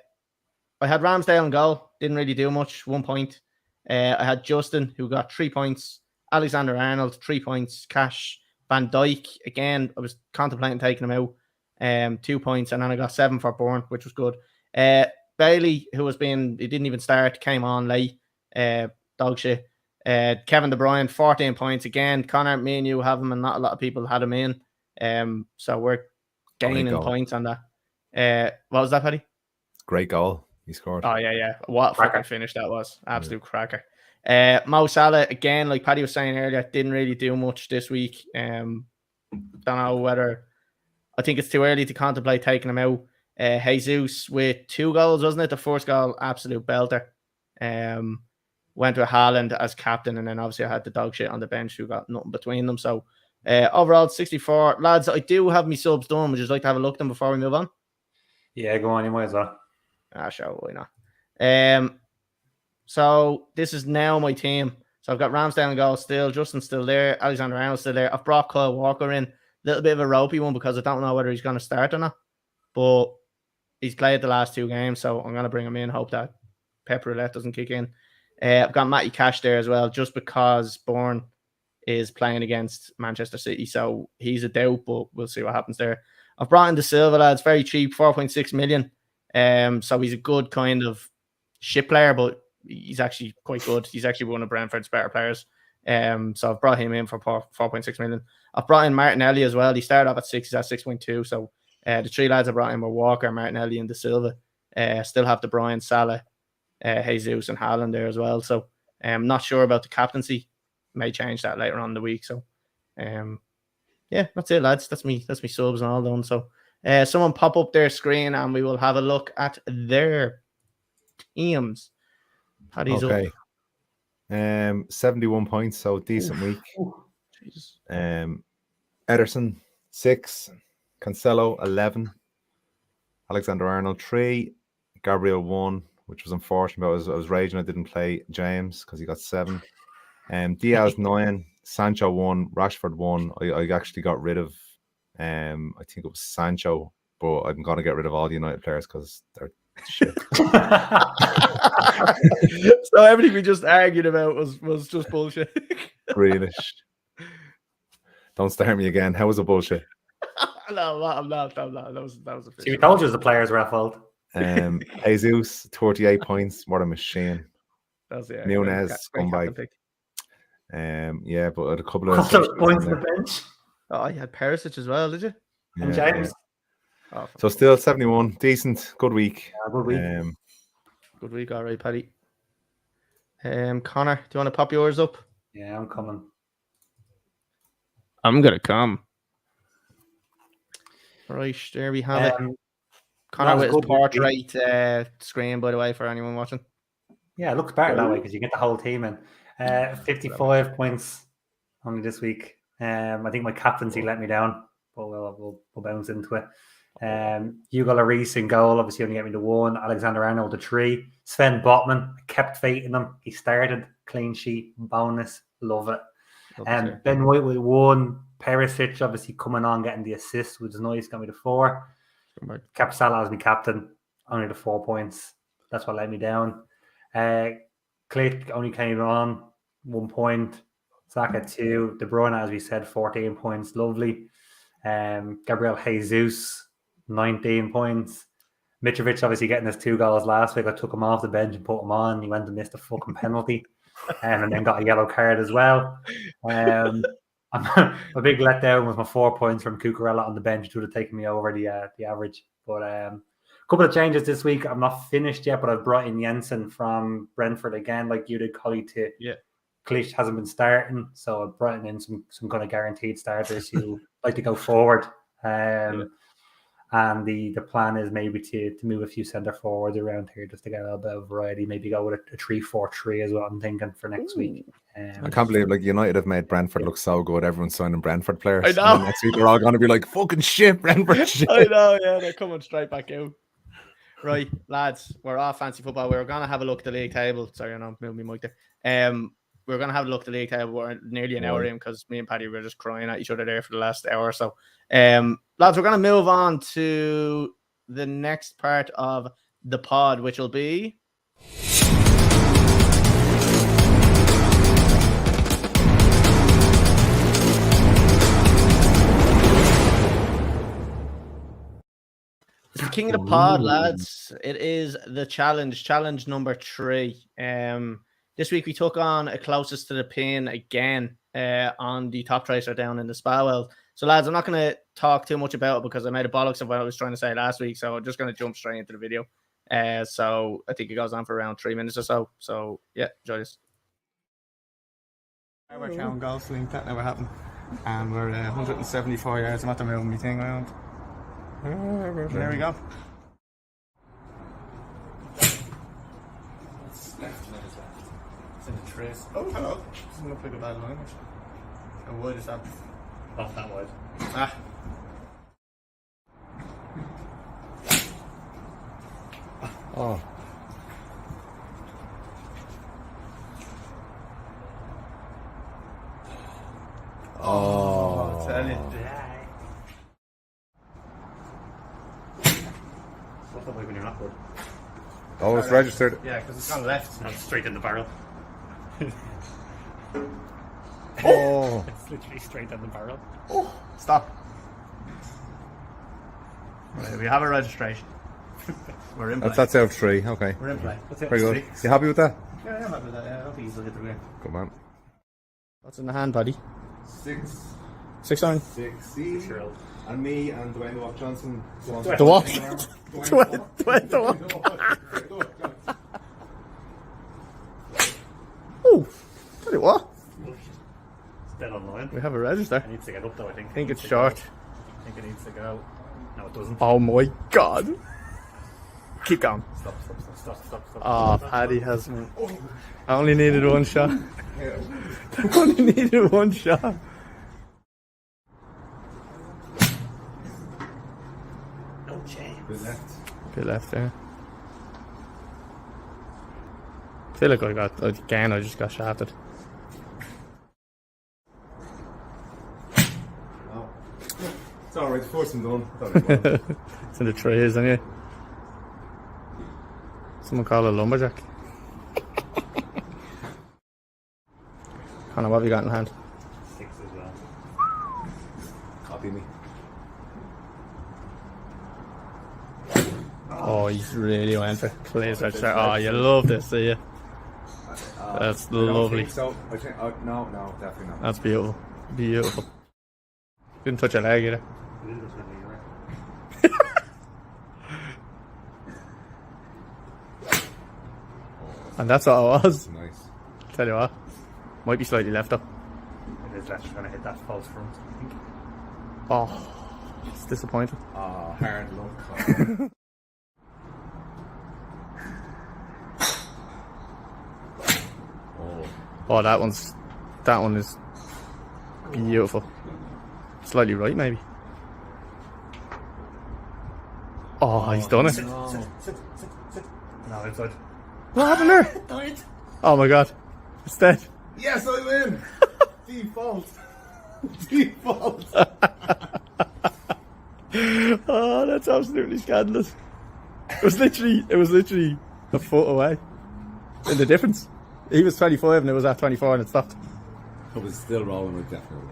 had Ramsdale in goal. Didn't really do much, 1 point. I had Justin, who got 3 points. Alexander-Arnold, 3 points. Cash. Van Dijk, again, I was contemplating taking him out. 2 points. And then I got 7 for Bourne, which was good. Bailey, he didn't even start, came on late. Dog shit. Kevin De Bruyne, 14 points again. Connor, me and you have him, and not a lot of people had him in. So we're gaining points on that. What was that, Paddy? Great goal he scored. Oh yeah. What a fucking finish that was! Absolute cracker. Mo Salah, again, like Paddy was saying earlier, didn't really do much this week. Don't know whether. I think it's too early to contemplate taking him out. Jesus with 2 goals, wasn't it? The first goal, absolute belter. Went with Haaland as captain, and then obviously I had the dog shit on the bench who got nothing between them. So overall, 64. Lads, I do have my subs done. Would you like to have a look at them before we move on? Yeah, go on. You might as well. Sure, why not? So this is now my team. So I've got Ramsdale in goal still. Justin's still there. Alexander-Arnold's still there. I've brought Kyle Walker in. A little bit of a ropey one because I don't know whether he's going to start or not. But he's played the last 2 games, so I'm going to bring him in. Hope that Pep Roulette doesn't kick in. I've got Matty Cash there as well, just because Bourne is playing against Manchester City, so he's a doubt, but we'll see what happens there. I've brought in De Silva, lads, very cheap, 4.6 million. So he's a good kind of shit player, but he's actually quite good. He's actually one of Brentford's better players. So I've brought him in for 4.6 million. I've brought in Martinelli as well. He started off at 6, he's at 6.2. So the three lads I brought in were Walker, Martinelli, and De Silva. Still have De Bruyne, Salah, Jesus, and Haaland there as well. So I'm not sure about the captaincy. May change that later on in the week. So yeah, that's it, lads. That's me subs and all done. So someone pop up their screen and we will have a look at their teams. Paddy's Okay. up. 71 points, so decent week. Jesus. Ederson 6, Cancelo 11, Alexander-Arnold 3, Gabriel 1, which was unfortunate. I was raging I didn't play James because he got 7. Diaz 9, Sancho 1, Rashford 1. I actually got rid of I think it was Sancho, but I'm gonna get rid of all the United players because they're shit. So everything we just argued about was just bullshit. Grealish. Don't start me again. How was it bullshit? No, I'm not. That was a See, we told you the players were at fault. Jesus 38 points. What a machine. That's the Nunez scumbag. Yeah, but a couple of points on the bench. Oh, you had Perisic as well, did you? And James. Yeah. Oh, so still 71. Decent. Good week. Yeah, good week. Good week, all right, Paddy. Connor, do you want to pop yours up? Yeah, I'm coming. I'm gonna come. Right, there we have it. Connor with his portrait screen, by the way, for anyone watching. Yeah, it looks better that way because you get the whole team in. 55 points only this week. I think my captaincy let me down, but we'll bounce into it. Hugo Lloris in goal, obviously only get me the 1. Alexander-Arnold the 3. Sven Botman, kept faith in him. He started, clean sheet, bonus, love it. Ben White with 1. Perisic obviously coming on, getting the assist, which is nice, got me the 4. Kept Salah as my captain, only the 4 points. That's what let me down. Click only came on 1 point. Saka 2. De Bruyne, as we said, 14 points. Lovely. Gabriel Jesus, 19 points. Mitrovic obviously getting his 2 goals last week. I took him off the bench and put him on. He went and missed a fucking penalty. And then got a yellow card as well. A big letdown was my 4 points from Cucurella on the bench. It would have taken me over the average. But a couple of changes this week. I'm not finished yet, but I've brought in Jensen from Brentford again, like you did, Collie, to Cleach hasn't been starting. So I've brought in some kind of guaranteed starters who like to go forward. And the plan is maybe to move a few centre forwards around here just to get a little bit of variety. Maybe go with a 3-4-3 is what I'm thinking for next week. I can't believe United have made Brentford look so good. Everyone's signing Brentford players. I know. And next week they're all going to be like, fucking shit, Brentford shit. I know, yeah, they're coming straight back out. Right, lads, we're off fancy football. We're going to have a look at the league table. Sorry, I'm moving my mic there. We're going to have a look at the league table. We're nearly an hour in because me and Paddy were just crying at each other there for the last hour or so. Lads, we're going to move on to the next part of the pod, which will be... It's the king of the pod, lads. It is the challenge number 3. This week we took on a closest to the pin again on the top tracer down in the Spalwell. So, lads, I'm not going to talk too much about it because I made a bollocks of what I was trying to say last week. So I'm just going to jump straight into the video. So I think it goes on for around 3 minutes or so. So, yeah, enjoy this. We're counting goals, that never happened. And we're 174 yards. I'm at the moving my thing around. There we go. It's in the trace. Oh, hello. Doesn't look like a bad line. How wide is that? Not that wide. Oh. Oh, I tell you. What's that like when you're not good? Oh, it's registered. Yeah, because it's gone left. Straight in the barrel. Oh, It's literally straight down the barrel. stop. Right, we have a registration. We're in play. That's out of 3. Okay. We're in play. Very good. You happy with that? Yeah, I'm happy with that. Yeah, I don't think he's looking through here. Good man. What's in the hand, buddy? 6. 6-9. 16. And me and Dwayne The Walk Johnson. The Walk? Dwayne The Walk. Oh, tell you what. It's dead on line. We have a register. It needs to get up though, I think. I think it's short. I think it needs to go. No, it doesn't. Oh my god. Keep going. Stop. Oh, Paddy has one. I only needed one shot. I only needed one shot. No chance. Bit left. Bit left there. I feel like I just got shafted. Oh. It's alright, the first one done. It's in the trees, anyway. Someone call a lumberjack. Conor, what have you got in hand? 6 as well. Copy me. Oh, he's really went for Please, oh, you love this, do you? That's lovely. I think so. I think, no, definitely not. That's beautiful. Beautiful. Didn't touch a leg either. And that's what it was. Nice. Tell you what. Might be slightly left up. It is actually going to hit that false front, I think. Oh, it's disappointing. Oh, hard luck. Oh, that one is beautiful. Slightly right, maybe. Oh, he's done it. Sit. No, it's good. What happened there? Oh my god. It's dead. Yes, I win. Default. Oh, that's absolutely scandalous. It was literally a foot away. In the difference. He was 25 and it was at 24 and it stopped. I was still rolling with definitely.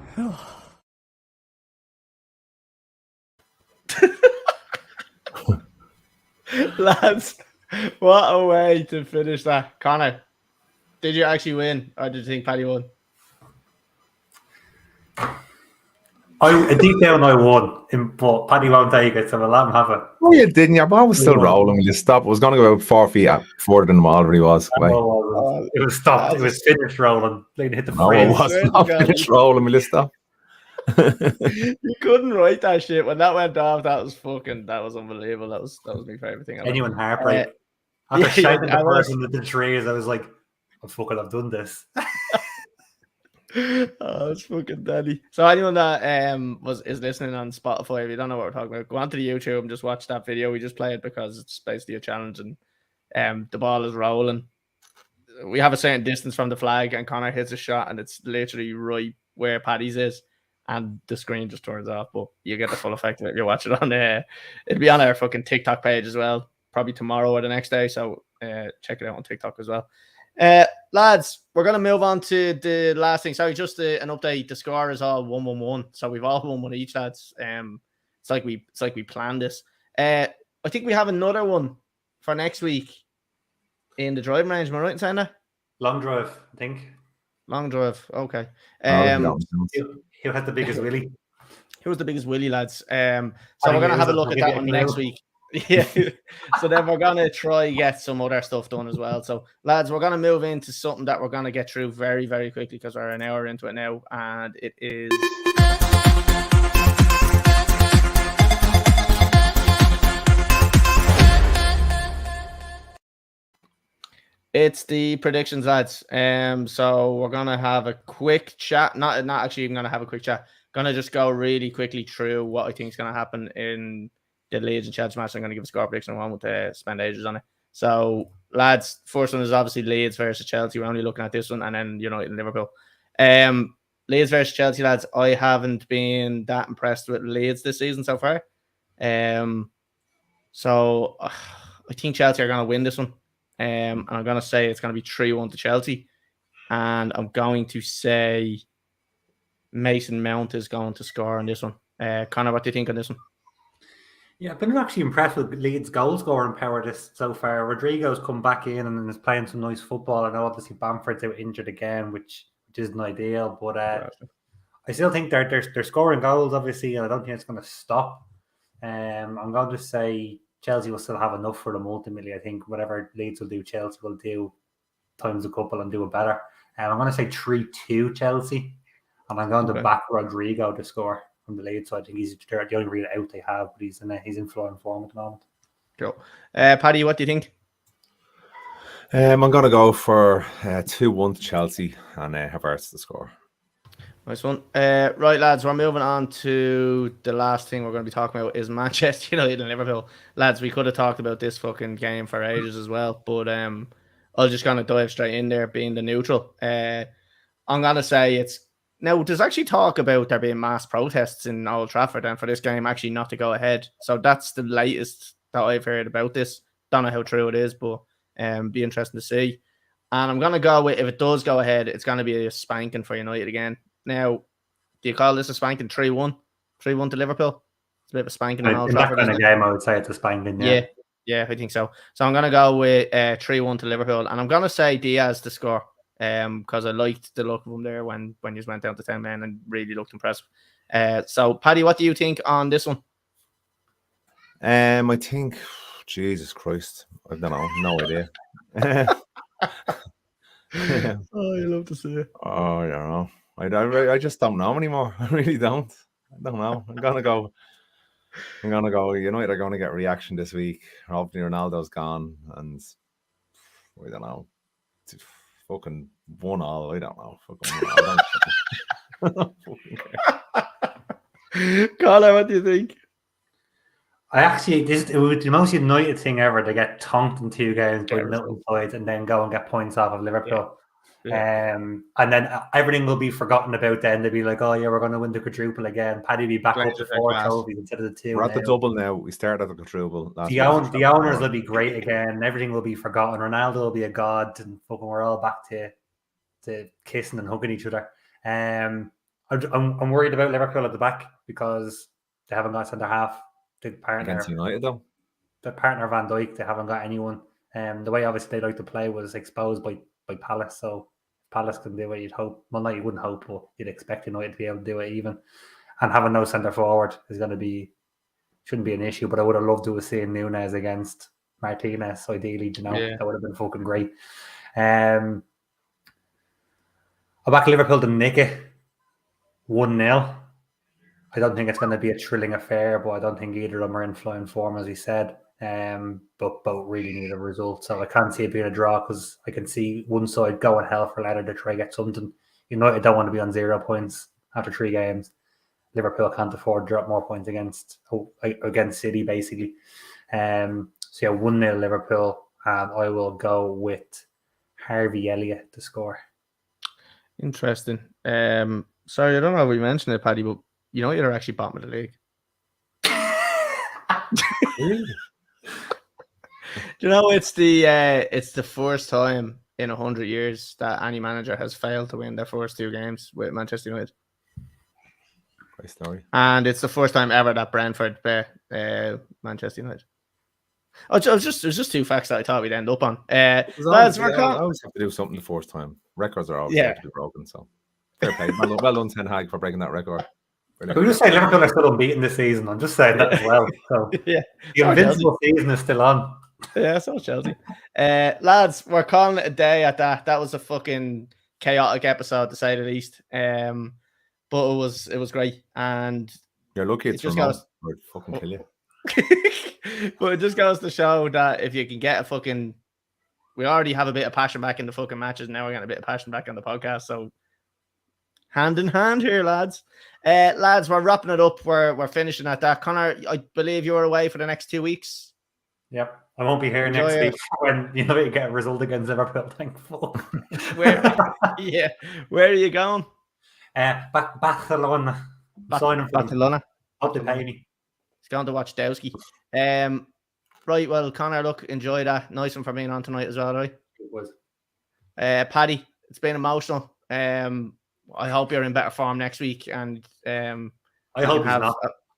Lads, what a way to finish that. Conor, did you actually win or did you think Paddy won? Deep down I won, but Paddy won't take it, so we'll let him have it. Oh, you didn't. Your ball was still rolling when you stopped. It was going to go about 4 feet further than the already was. It was stopped. It was finished rolling. They hit the No, frame. it wasn't. Not finished rolling when you stopped. You couldn't write that shit when that went off. That was unbelievable. That was my favorite thing. Genuine heartbreak. After shouting the person with the trees, I was like, I've done this. Oh, it's fucking daddy. So anyone that is listening on Spotify, if you don't know what we're talking about, go onto the YouTube and just watch that video. We just play it because it's basically a challenge and the ball is rolling. We have a certain distance from the flag and Conor hits a shot and it's literally right where Paddy's is and the screen just turns off, but you get the full effect of it if you watch it on it'll be on our fucking TikTok page as well, probably tomorrow or the next day, so check it out on TikTok as well. Lads, we're going to move on to the last thing. Sorry, just an update. The score is all 1-1-1, so we've all won one each, lads. It's like we planned this. I think we have another one for next week in the driving range. Am I right in saying that? Long drive, I think. Long drive. Okay. Who had the biggest willy? Who was the biggest willy, lads? So we're going to have a look at that one next week. Yeah. So then we're going to try get some other stuff done as well. So, lads, we're going to move into something that we're going to get through very, very quickly because we're an hour into it now. And it is... It's the predictions, lads. So we're gonna have a quick chat. Not actually even gonna have a quick chat. Gonna just go really quickly through what I think is gonna happen in the Leeds and Chelsea match. I'm gonna give a score prediction. I won't spend ages on it. So, lads, first one is obviously Leeds versus Chelsea. We're only looking at this one, and then United and Liverpool. Leeds versus Chelsea, lads. I haven't been that impressed with Leeds this season so far. So I think Chelsea are gonna win this one. And I'm going to say it's going to be 3-1 to Chelsea. and I'm going to say Mason Mount is going to score on this one. Connor, what do you think on this one? Yeah, I've been actually impressed with Leeds' goal scoring power this so far. Rodrigo's come back in and is playing some nice football. I know obviously Bamford's out injured again, which isn't ideal, but I still think they're scoring goals, obviously, and I don't think it's going to stop. I'm going to say Chelsea will still have enough for them ultimately. I think whatever Leeds will do, Chelsea will do times a couple and do it better. I'm going to say 3-2 Chelsea, and I'm going to back Rodrigo to score from the Leeds. So I think he's the only real out they have, but he's in flying form at the moment. Cool. Paddy, what do you think? I'm going to go for 2-1 to Chelsea and Havertz to score. Nice one. Right, lads, we're moving on to the last thing we're going to be talking about is Manchester United and Liverpool. Lads, we could have talked about this fucking game for ages as well, but I'm just going to dive straight in there, being the neutral. I'm going to say it's... Now, there's actually talk about there being mass protests in Old Trafford and for this game actually not to go ahead. So that's the latest that I've heard about this. Don't know how true it is, but be interesting to see. And I'm going to go with, if it does go ahead, it's going to be a spanking for United again. Now, do you call this a spanking 3-1? 3-1 to Liverpool? It's a bit of a spanking in Old Trafford. In that kind of game, I would say it's a spanking, Yeah, I think so. So I'm going to go with 3-1 to Liverpool. And I'm going to say Diaz to score because I liked the look of him there when you went down to 10 men and really looked impressive. So, Paddy, what do you think on this one? I think, Jesus Christ, I don't know, no idea. Oh, you love to see it. Oh, I don't know. I just don't know anymore. I really don't. I don't know. I'm gonna go. United are gonna get reaction this week. Hopefully Ronaldo's gone, and I don't know. Fucking 1-1. I don't know. Fucking Colin, what do you think? I actually, it was the most United thing ever to get tonked in 2 games by Milton Keynes and then go and get points off of Liverpool. Yeah. And then everything will be forgotten about then. They'll be like, oh yeah, we're going to win the quadruple again. Paddy will be back up to 4 trophies instead of the 2. We're at the double now. We started at the quadruple. The owners will be great again. Everything will be forgotten. Ronaldo will be a god, and fucking we're all back to kissing and hugging each other. I'm worried about Liverpool at the back because they haven't got centre half. The partner against United though. The partner Van Dijk, they haven't got anyone. The way obviously they like to play was exposed by Palace. So Palace can do it, you'd hope. Well, not you wouldn't hope, but you'd expect United to be able to do it even. And having no centre forward is shouldn't be an issue. But I would have loved to have seen Núñez against Martinez, ideally, that would have been fucking great. I'll back Liverpool to nick it 1-0. I don't think it's going to be a thrilling affair, but I don't think either of them are in flying form, as we said. But both really need a result. So I can't see it being a draw because I can see one side going hell for leather to try to get something. United don't want to be on 0 points after 3 games. Liverpool can't afford to drop more points against City, basically. So 1-0 Liverpool, and I will go with Harvey Elliott to score. Interesting. Sorry, I don't know if we mentioned it, Paddy, but United are actually bottom of the league. Really? Do you know it's the first time in 100 years that any manager has failed to win their first 2 games with Manchester United. Great story. And it's the first time ever that Brentford beat Manchester United. It was just 2 facts that I thought we'd end up on. I always have to do something the first time. Records are always going to be broken, so fair play. Well done, Ten Hag, for breaking that record. Can we just say Liverpool are still unbeaten this season? I'm just saying that as well. So the invincible season is still on. Yeah, so Chelsea. Lads, we're calling it a day at that. That was a fucking chaotic episode, to say the least. But it was great, and you're lucky it's remote. I'd fucking kill you. But it just goes to show that if you can get we already have a bit of passion back in the fucking matches. Now we're getting a bit of passion back on the podcast. So hand in hand here, lads. Lads, we're wrapping it up. We're finishing at that. Connor, I believe you're away for the next 2 weeks. Yep. I won't be here next week when you get a result against Liverpool. Thankful. Where are you going? Barcelona. Barcelona. Hope they pay me. He's going to watch Dowski. Right, well, Connor, look, enjoy that. Nice one for being on tonight as well, right? It was. Paddy, It's been emotional. I hope you're in better form next week, and I hope he's not.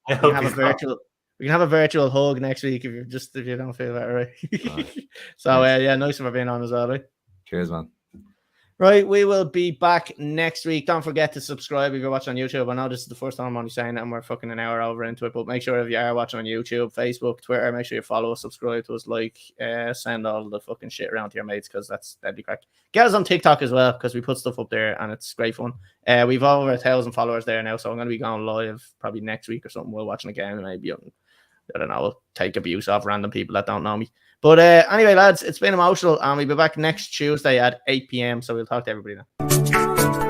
I hope he's not. We can have a virtual hug next week if you don't feel better, right? Right. So Yes. nice for being on as well, right? Cheers, man. Right, we will be back next week. Don't forget to subscribe if you're watching on YouTube. I know this is the first time I'm only saying that, and we're fucking an hour over into it. But make sure if you are watching on YouTube, Facebook, Twitter, make sure you follow us, subscribe to us, send all the fucking shit around to your mates because that'd be crack. Get us on TikTok as well because we put stuff up there and it's great fun. We've over 1,000 followers there now, so I'm going to be going live probably next week or something. We're watching a game, maybe I don't know, I'll take abuse off random people that don't know me. But anyway, lads, it's been emotional, and we'll be back next Tuesday at 8 p.m. So we'll talk to everybody then.